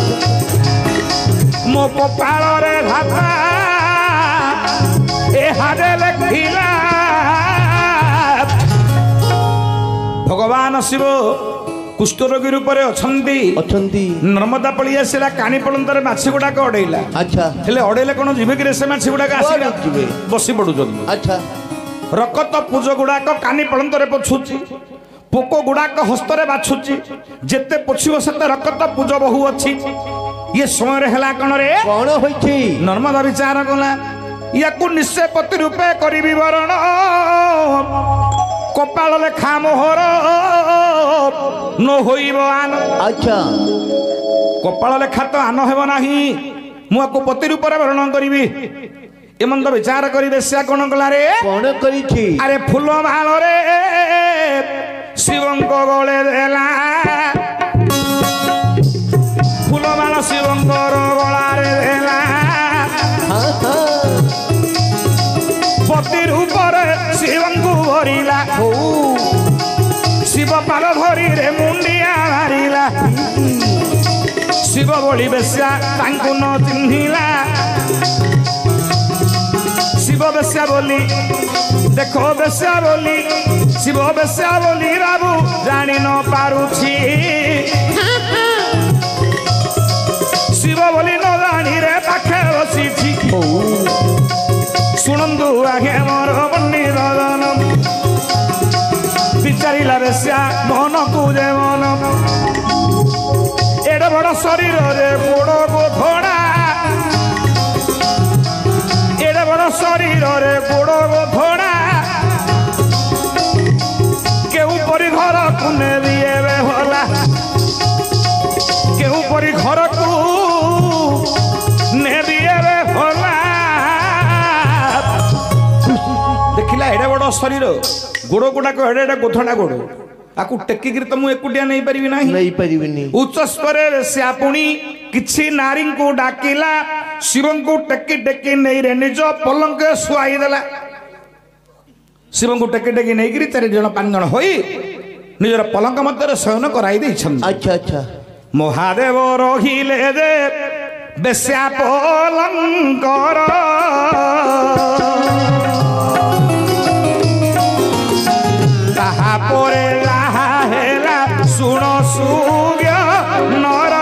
मो कपाल रे धाता एहारे लेखिला भगवान शिव कुष्ठ रोगी रूप अच्छी नर्मदा पड़ी आसला कानी पलंतर माछी गुड़ाक अड़ेला अच्छा हेले अड़ेले कौन जीवे कि से माछी गुड़ाक आसला बसी पड़ू अच्छा रकत पूज गुड़ाक कानी पलंतर पोछुची पोक गुड़ाक हस्तरे बाछुची जेते पोछिब सेते रकत पूज बहु अच्छी ये समय है कौन रे कौन होइछि नर्मदा विचार कला या निश्चय पति रूपे करी वरण कपाल लेखा मोहर न होइब आन अच्छा कपाल लेखा तो आन हेब नाही मुझे पति रूप वर्ण करी एमंद विचार करी से कौन कला रे कौन करी अरे फूल माल रे शिवंक गले देला फूल माल शिवंकर गलारे देला पति रूप शिवंकु भरिला शिव पाल धरी रे मुंडिया मारिला शिव बोली बेस्या तांकु न चिन्हिला शिव बेस्या बोली देखो बेस्या बोली शिव बेस्या बोली बाबू जानी न पारुछि शिव बोली न जानी रे पाखे बसिछि शुणु आगे मोर बन्नी दन विचारा बेस्या मन को जे मन एडे बड़ शरीर रे गोड़ गोधड़ा एडे बड़ शरीर रे गोड़ गोधड़ा केउ परी घर को ने दिए होला केउ परी घर को ने दिए होला देखिला एडे बड़ शरीर गोड़ गुड़ाक एडे गोधड़ा गोड़ आकु टेकिक तो मुझे एकुटिया नहीं पारिबी नहीं उच्च स्तर से पुणी किछि नारी को डाकिला शिव को टेकी टेकी नहीं रे निज पलंक शुआई देला शिव को टेकी टेकी नहीं करी 4 जन 5 जन होई निजर पलंक मध्य शयन कराई दैछन अच्छा अच्छा महादेव रहिले दे बेस्या पलंकर ताहा परे लाहा हेला सुण सूर्य नर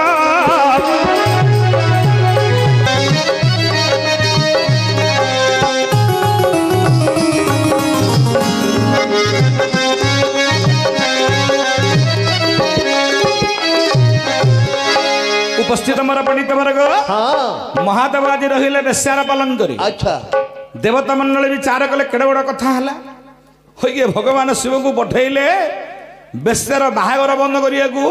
ମୋର ପଣ୍ଡିତ ବର୍ଗ ହଁ ମହାଦେବ ଆଜି ରହିଲେ ବେଶ୍ୟାର ପଲଙ୍କରେ ଆଚ୍ଛା ଦେବତା ମଣ୍ଡଳୀ ବିଚାର କଲେ କେଡେ ବଡ଼ କଥା ହେଲା ହୋଇଏ ଭଗବାନ ଶିବଙ୍କୁ ପଠେଇଲେ ବେଶ୍ୟାର ବାହାଘର ବନ୍ଦ କରିବାକୁ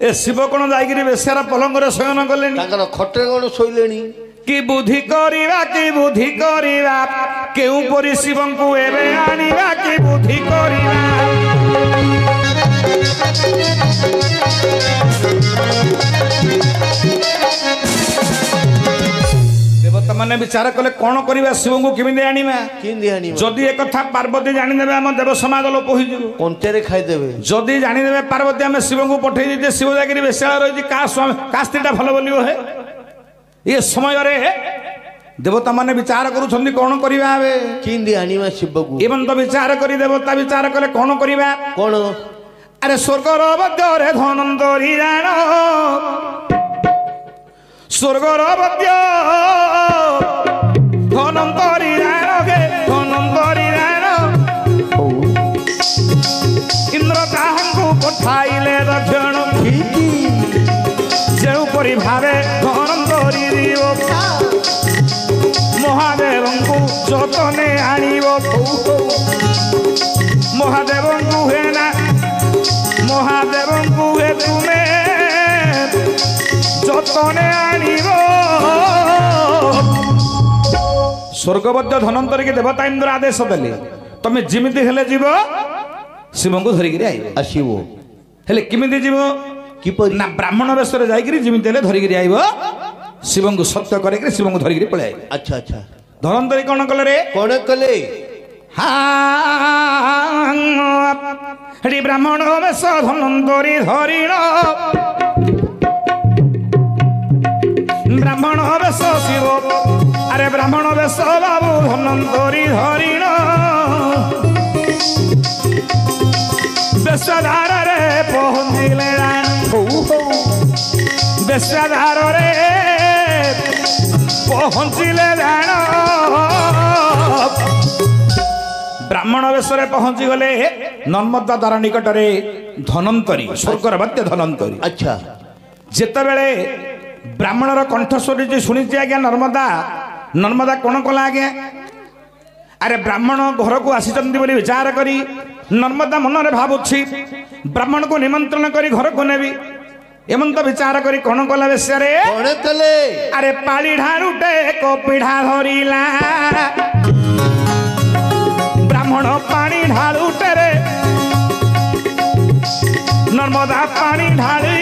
ଏ ଶିବ କଣ ଯାଇକିରି ବେଶ୍ୟାର ପଲଙ୍କରେ ଶୟନ କଲେଣି ତାଙ୍କର ଖଟରେ କଣ ଶୋଇଲେଣି କି ବୁଦ୍ଧି କରିବା କେଉଁ ପରି ଶିବଙ୍କୁ ଏବେ ଆଣିବା କି ବୁଦ୍ଧି କରିବା ଦେବତା ମାନେ ବିଚାର କଲେ କଣ କରିବା ଶିବଙ୍କୁ କେମିତି ଆଣିବା କେମିତି ଆଣିବା ଯଦି ଏ କଥା ପାର୍ବତୀ ଜାଣିଦେବେ ଆମ ଦେବ ସମାଜ ଲୋପ ହୋଇଯିବ କଣ୍ଟେରେ ଖାଇଦେବେ ଯଦି ଜାଣିଦେବେ ପାର୍ବତୀ ଆମେ ଶିବଙ୍କୁ ପଠେଇ ଦେଇଛେ ଶିବ ଯାଇକିରି ବେଶ୍ୟାଳ ରହିଛି କାହା ସ୍ତ୍ରୀଟା ଭଲ ବୋଲିବ ହେ ଏ ସମୟରେ ଦେବତା ମାନେ ବିଚାର କରୁଛନ୍ତି କଣ କରିବା ଏବେ କେମିତି ଆଣିବା ଶିବକୁ ଏବଂ ତ ବିଚାର କରି ଦେବତା ବିଚାର କଲେ କଣ କରିବା କଣ ଆରେ ସ୍ୱର୍ଗର ମଧ୍ୟରେ ଧନନ୍ତରୀ ରାଣ ସ୍ୱର୍ଗର ମଧ୍ୟ ଧନନ୍ତରୀ ରାଣ ଧନନ୍ତରୀ ରାଣ ଇନ୍ଦ୍ର ତାହାଙ୍କୁ ପଠାଇଲେ ଦକ୍ଷିଣ ଯେଉଁପରି ଭାବେ ଧନନ୍ତରୀ ମହାଦେବଙ୍କୁ ଯତନେ ଆଣିବ ମହାଦେବଙ୍କୁ ହେ ନା ମହାଦେବଙ୍କୁ ହେ ତୁମେ ଯତନେ ଆଣିବ ସ୍ୱର୍ଗବଦ୍ଧ ଧନନ୍ତରୀକି ଦେବତା ଇନ୍ଦ୍ର ଆଦେଶ ଦେଲେ ତମେ ଯେମିତି ହେଲେ ଯିବ ଶିବଙ୍କୁ ଧରିକିରି ଆସିବ ହେଲେ କେମିତି ଯିବ କିପରି ନା ବ୍ରାହ୍ମଣ ବେଶରେ ଯାଇକିରି ଯେମିତି ହେଲେ ଧରିକିରି ଆଇବ ଶିବଙ୍କୁ ସତ୍ୟ କରିକିରି ଶିବଙ୍କୁ ଧରିକିରି ପଳେଇ ଆଇବ ଆଚ୍ଛା ଆଚ୍ଛା ଧନନ୍ତରୀ କଣ କଲେ ରେ କଣ କଲେ ହେଠି ବ୍ରାହ୍ମଣ ବେଶ ଧନନ୍ତରୀ ଧରିଣ ବ୍ରାହ୍ମଣ ବେଶ ଶିବ ଆରେ ବ୍ରାହ୍ମଣ ବେଶ ବାବୁ ଧନନ୍ତରୀ ଧରିଣ ବେଶଧାରରେ ପହଞ୍ଚିଲେ ବେଶଧାରରେ ପହଞ୍ଚିଲେ ଜାଣ ବ୍ରାହ୍ମଣ ବେଶରେ ପହଞ୍ଚିଗଲେ ନର୍ମଦା ଦ୍ୱାର ନିକଟରେ ଧନନ୍ତରୀ ସ୍ୱର୍ଗର ବାତ୍ୟ ଧନନ୍ତରୀ ଆଚ୍ଛା ଯେତେବେଳେ ବ୍ରାହ୍ମଣର କଣ୍ଠସ୍ୱର ଯେ ଶୁଣିଛି ଆଜ୍ଞା ନର୍ମଦା କଣ କଲା ଆଜ୍ଞା ଆରେ ବ୍ରାହ୍ମଣ ଘରକୁ ଆସିଛନ୍ତି ବୋଲି ବିଚାର କରି ନର୍ମଦା ମନରେ ଭାବୁଛି ବ୍ରାହ୍ମଣକୁ ନିମନ୍ତ୍ରଣ କରି ଘରକୁ ନେବି ଏମନ୍ତ ବିଚାର କରି କଣ କଲା ବେଶ୍ୟାରେ କଣ କଲେ ଆରେ ପାଳି ଢାରୁଟେ କପିଢା ଧରିଲା ବ୍ରାହ୍ମଣ ପାଣି ଢାଳୁଟେରେ ନର୍ମଦା ପାଣି ଢାଳି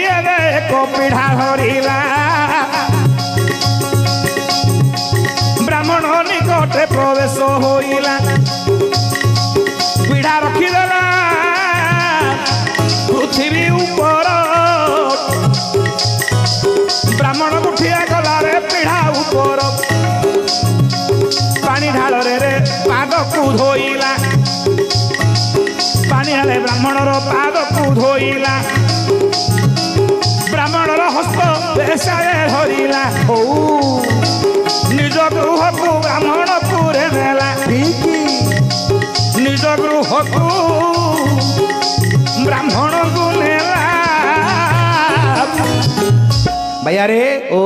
କପିଢା ଧରିଲା ବ୍ରାହ୍ମଣ ନିକଟରେ ପ୍ରବେଶ ହୋଇଲା ପିଢା ରଖିଦେଲା ପୃଥିବୀ ଉପର ବ୍ରାହ୍ମଣ ଉଠିଆ ଗଲାରେ ପିଢା ଉପର ପାଣି ଢାଳରେ ରେ ପାଦକୁ ଧୋଇଲା ପାଣି ଢାଳେ ବ୍ରାହ୍ମଣର ପାଦକୁ ଧୋଇଲା ବ୍ରାହ୍ମଣର ହସ୍ତ ବେଶାରେ ଧରିଲା ନିଜ ଗୃହକୁ ବ୍ରାହ୍ମଣ ପୁରେ ନେଲା ନିଜ ଗୃହକୁ ବ୍ରାହ୍ମଣକୁ ନେଲା ଭାଇଆରେ ଓ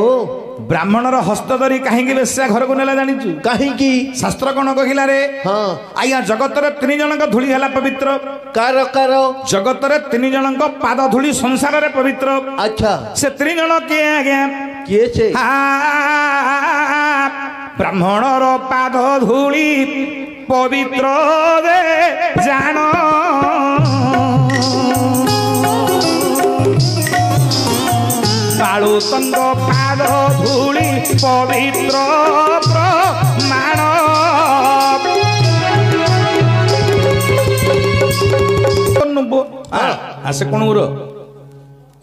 ବ୍ରାହ୍ମଣର ହସ୍ତ ଧରି କାହିଁକି ବେଶ୍ୟା ଘରକୁ ନେଲା ଜାଣିଛୁ କାହିଁକି ଶାସ୍ତ୍ର କଣ କହିଲା ରେ ହଁ ଆଜ୍ଞା ଜଗତରେ 3 ଜଣଙ୍କ ଧୂଳି ହେଲା ପବିତ୍ର କାର ଜଗତରେ 3 ଜଣଙ୍କ ପାଦ ଧୂଳି ସଂସାରରେ ପବିତ୍ର ଆଚ୍ଛା ସେ 3 ଜଣ କିଏ ଆଜ୍ଞା କିଏ ସେ ବ୍ରାହ୍ମଣର ପାଦ ଧୂଳି ପବିତ୍ର ଦେ ଜାଣ ବାଳୁତଙ୍କ ପାଦ ଧୂଳି ପବିତ୍ର ପ୍ରମାଣ ଆସେ କଣ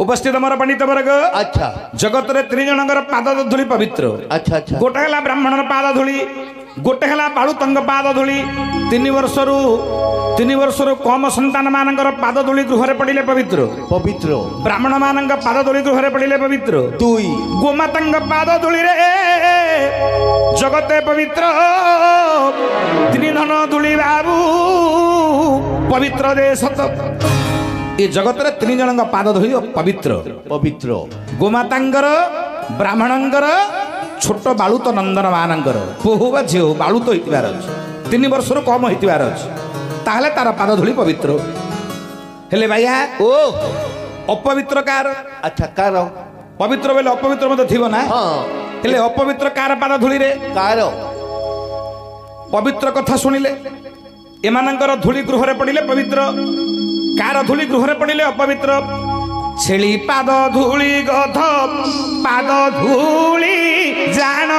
उपस्थित मोर पंडित वर्ग अच्छा जगत रे 3 जनकर पाद धूली पवित्र अच्छा अच्छा गोटे हला ब्राह्मणर पाद धूली गोटे हला बाळुतंग पाद धूली 3 वर्षरु कम संतान मानकर पाद धूली गृह पड़िले पवित्र पवित्र ब्राह्मण मानक पाद धूली गृह पड़िले पवित्र दुई गोमातांग पाद धूली रे जगते पवित्र 3 धन धूली बाबू पवित्र दे सत ये जगत रे 3 जनक पाद धूली पवित्र पवित्र गोमातांगर ବ୍ରାହ୍ମଣଙ୍କର ଛୋଟ ବାଳୁତ ନନ୍ଦନ ମାନଙ୍କର ପୁଅ ବା ଝିଅ ବାଳୁତ ହେଇଥିବାର ଅଛି 3 ବର୍ଷରୁ କମ ହେଇଥିବାର ଅଛି ତାହେଲେ ତାର ପାଦ ଧୂଳି ପବିତ୍ର ହେଲେ ଭାଇଆ ଓ ଅପବିତ୍ର କାର ଆଚ୍ଛା କାର ପବିତ୍ର ବୋଲେ ଅପବିତ୍ର ମଧ୍ୟ ଥିବ ନା ହଁ ହେଲେ ଅପବିତ୍ର କାର ପାଦ ଧୂଳିରେ କାର ପବିତ୍ର କଥା ଶୁଣିଲେ ଏମାନଙ୍କର ଧୂଳି ଗୃହରେ ପଡ଼ିଲେ ପବିତ୍ର କାର ଧୂଳି ଗୃହରେ ପଡ଼ିଲେ ଅପବିତ୍ର ଛେଳି ପାଦ ଧୂଳି ଗଧ ପାଦ ଧୂଳି ଜାଣ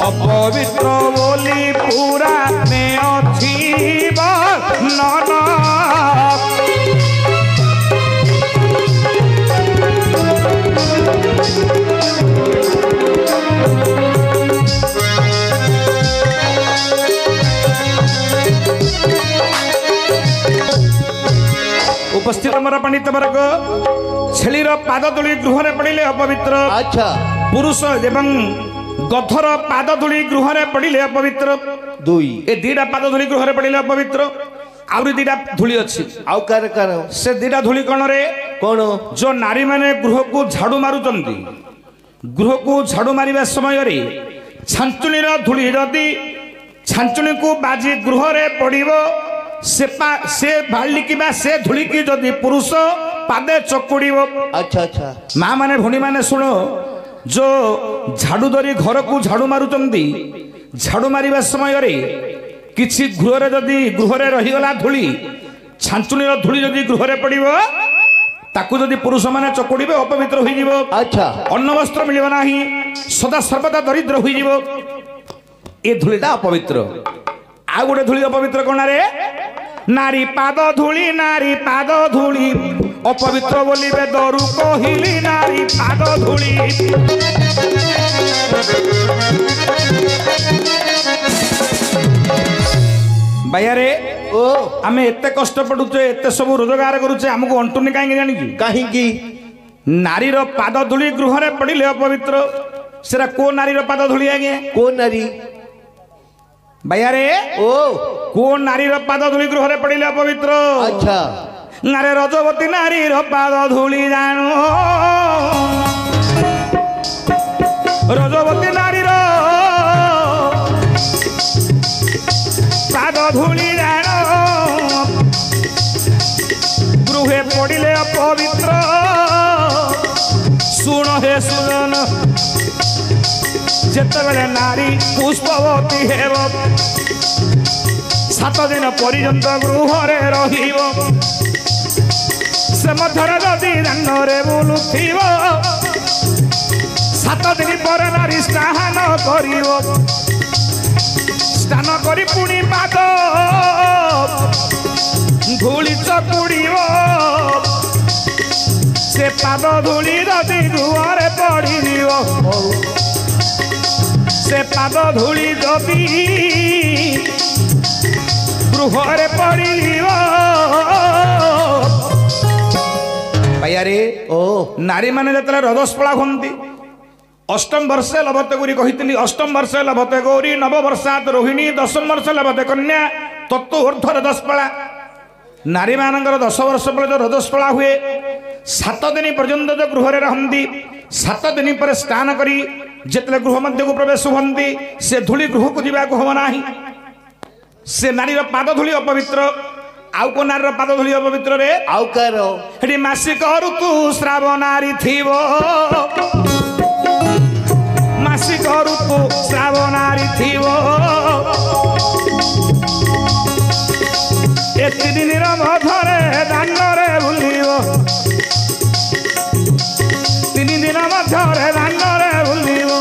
ଅପବିତ୍ର ବୋଲି ପୁରା ଅଛି ନନ उपस्थित मोर पंडित वर्ग छेलीर पाद धूली गृहरे पड़िले अपवित्र अच्छा पुरुष एवं गधर पाद धूली गृहरे पड़िले अपवित्र दुई ए दीटा पाद धूली गृहरे पड़िले अपवित्र आउरी दीटा धूली अछि आउ कार कार से दीटा धूली कोन रे कोन जो नारी माने गृह को झाड़ू मारुचंती गृह को झाड़ू मारिबा समय रे छांचुनीर धूली जदी छांचुनी को बाजी गृहरे पड़िबो से बाली की बा से धूली की जदि पुरुष पादे चकुड़ीबो अच्छा अच्छा माँ माने भणी माने सुनो जो झाड़ू धरी घर को झाड़ू मारुचंती झाड़ू मारिबा समय रे किछि गृहरे जदि गृहरे रहीगला धूली छांचुनीर धूली जदि गृहरे पड़िबो ताकू जदि पुरुष माने चकुड़ीबे अपवित्र होई जिवो अच्छा अन्न वस्त्र मिलिबो नाही सदा सर्वदा दरिद्र होई जिवो ए धूलीटा अपवित्र आ गोटे धूली अपवित्र कोन रे नारी पाद धूली अपवित्र बोली बेदरू कहिली नारी पाद धूली बायारे ओ आमे एते कष्ट पडुचे एते सब रोजगार करूचे हमको अंटुनी काहे जानि काहे की नारी रो पाद धूली गृह रे पड़िले अपवित्र सेरा को नारी रो पाद धूली आगे को नारी बायारे ओ को नारी रो पाद धूली गृह रे पड़िले अपवित्र अच्छा नारे रजवती नारी रो पाद धूली जानो रजवती नारी रो पाद धूली जानो गृहे पड़िले अपवित्र सुन हे सुन जेतेबेले नारी पुष्पवती हेब 7 दिन पर्यंत गृहरे रहिब से मध्यरे जदि दाण्डरे बुलुथिब 7 दिन पर नारी स्नान करिब स्नान करी पुणी पाद धूली चकुड़ीब से पाद धूली जदि गृहरे पड़िब से पाद धूली जदि गृहरे पड़िब भाइयारे ओ नारी माने जतले रजस्पला हुंती अष्टम वर्षे लभते गौरी कहितली अष्टम वर्षे लभते गौरी नव वर्षात रोहिणी 10 वर्ष लभते कन्या तत्व ऊर्ध्व रजस्पला नारी मानकर 10 वर्ष पर जो रजस्पला हुए 7 दिन पर्यंत जो गृहरे रहंती 7 दिन पर स्नान करी जेतले गृह मध्य को प्रवेश हुंती से धूली गृह को जीवा को हो नाही से नारीर पाद धूली अपवित्र आउ को नारीर पाद धूली अपवित्र रे आउ कार हेडी मासिक ऋतु श्रावण नारी थिबो मासिक ऋतु श्रावण नारी थिबो एति दिन मधरे दाण्डरे बुलिबो 3 दिन मधरे दाण्डरे बुलिबो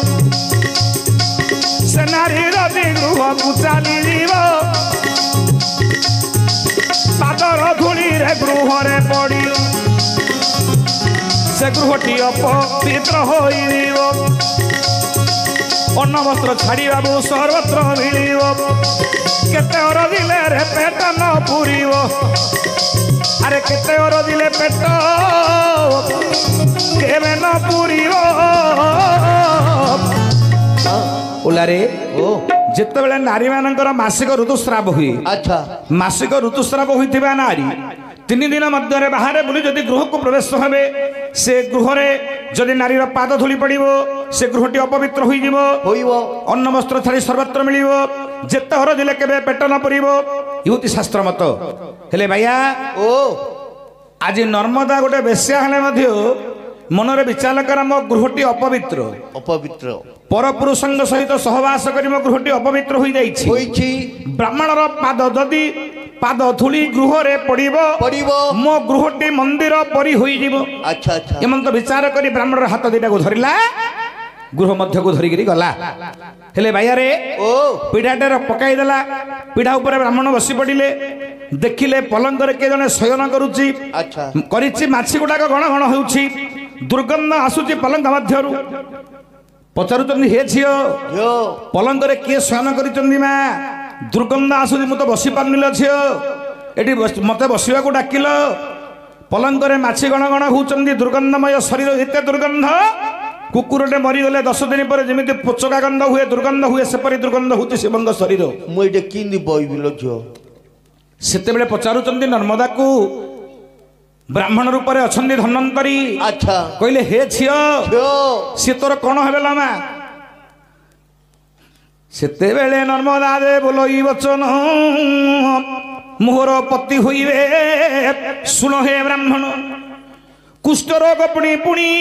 से नारी रति गृह को चली जीव पादर धूली रे गृह रे पड़ी से गृहटी अपवित्र होइब अन्न वस्त्र छाड़ी बाबू सर्वत्र मिलिब केते अर दिले रे पेट न पुरिब अरे केते अर दिले पेट केबे न पुरिब ओलारे ओ जेतेबेले नारी मानकर मासिक ऋतुस्राव हुए अच्छा मासिक ऋतुस्राव होइथिबा नारी तीन दिन मध्य बाहर बुली जदि गृह को प्रवेश हे से गृह जदि नारीर पाद धूली पड़ो से गृहटी अपवित्र हो अन्न वस्त्र थाली सर्वत्र मिल जेते हर दिले केबे पेट न पड़ो युवती शास्त्र मत हेले भैया ओ आज नर्मदा गोटे बेश्या हेले मध्य मनरे विचार कर मो गृहटी अपवित्र अपवित्र परपुरुषंग सहित सहवास करी मो गृहटी अपवित्र हो जाइछि ब्राह्मणर पाद जदि पाद धूली गृह रे पड़िबो मो गृहटी मंदिर परी होई जिवो अच्छा अच्छा एमन तो विचार करी ब्राह्मणर हाथ दिटा को धरिला गृह मध्य को धरिकी गला हेले भैया रे ओ पीढ़ाटे पकाई देला पीढ़ा ऊपर ब्राह्मण बसी पड़िले देखिले पलंग रे के जने शयन करूची अच्छा करिछि माछी गुडाक गण गण होउछि दुर्गंध आसुची पलंग मध्यरु पचारुचंदी हे झियो यो पलंग रे किए शयन करिचंदी मा दुर्गंध आसुची मु तो बसी पारनिल झियो एठी मते बसिबा को डाकिलो पलंग रे माछी गण गण होउचंदी दुर्गंधमय शरीर एते दुर्गंध कुकुरटे मरीगले 10 दिन पर जमी पोचका गंध हुए दुर्गंध हुए सेपरी दुर्गंध होती शिवंग शरीर मुझे किंदी बइबिलो झियो सेते बेले पचारुचंदी नर्मदा को ब्राह्मण रूप में अच्छा धन्वंतरी अच्छा कहले हे झियो सी तोर कौन हेला मा सेते बेले नर्मदा दे बोलई वचन मोहर पति हुईबे सुन हे ब्राह्मण कुष्ठ रोग पुणी पुणी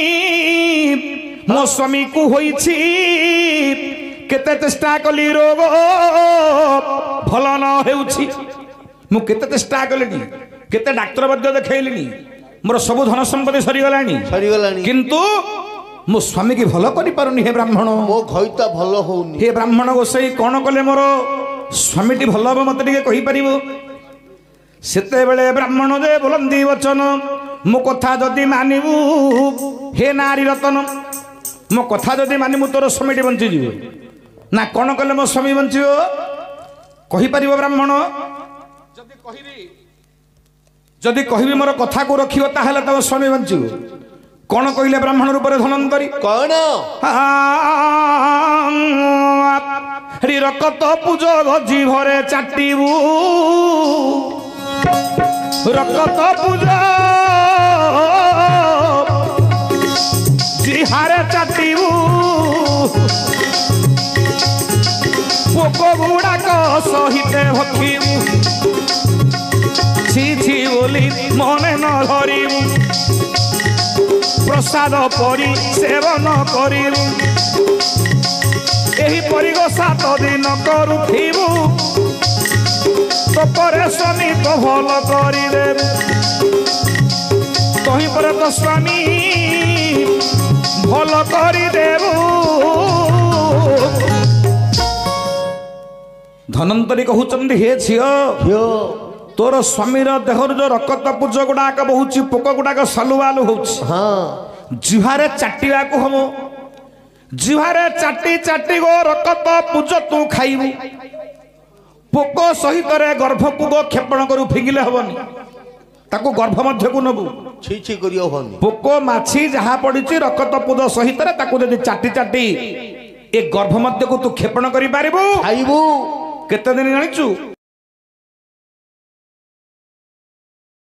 मो स्वामी को होईछि केते चेष्टा कली रोग भल न हेउछि मु केते चेष्टा कलिनी केते डाक्टर वैद्य देखैलिनी मोर सब धन संपत्ति सरीगलानी किंतु मो स्वामी की भल करि पारुनी हे ब्राह्मण मो घइता भल होउनी हे ब्राह्मण गोसाई कौन कले मोर स्वामी टी भल मत टिके कहि परिबो सेते बेले ब्राह्मण दे बोलंदी वचन मो कथा जदि मानिबू हे नारी रतन मो कथा जदि मानिबू तोर स्वामी बंची जीव ना कौन कले मो स्वामी बंचियो कहि परिबो ब्राह्मण जदि कहबी मोर कथा को रखियो ताहेले तम स्वामी बंचियो कौन कहले ब्राह्मण रूप में धनंतरी कौन हरि रकत पूज जीभरे चाटिबू रकत पूज जिहारे चाटिबू पोक गुड़ाक सहित भक्षिबू छि छि बोली मने न धरिबू प्रसाद परी सेवन करिबू एही परी 7 दिन करुथिबू तो परे स्वामी तो भल करिदेबू तही पर तो स्वामी भल करिदेबू धनंतरी कहउचंदी हे झियो तोर स्वामीर देहर जो रकत पूज गुड़ाक बहुची पोक गुड़ाक सालुवालु होउछि हाँ जिहारे चाटिया को हम जिहारे चाटी चाटी गो रकत पूज तू खाइबू पोक सहित रे गर्भपुग क्षेपण करू फिंगिले हबनी ताको गर्भ मध्य को नबू छी छी करियो होनी पोक माछी जहा पड़िछि रकत पूज सहित रे ताको जदि चाटी चाटी ए गर्भ मध्य को तू क्षेपण करि पारिबू खाइबू केते दिन जानिचु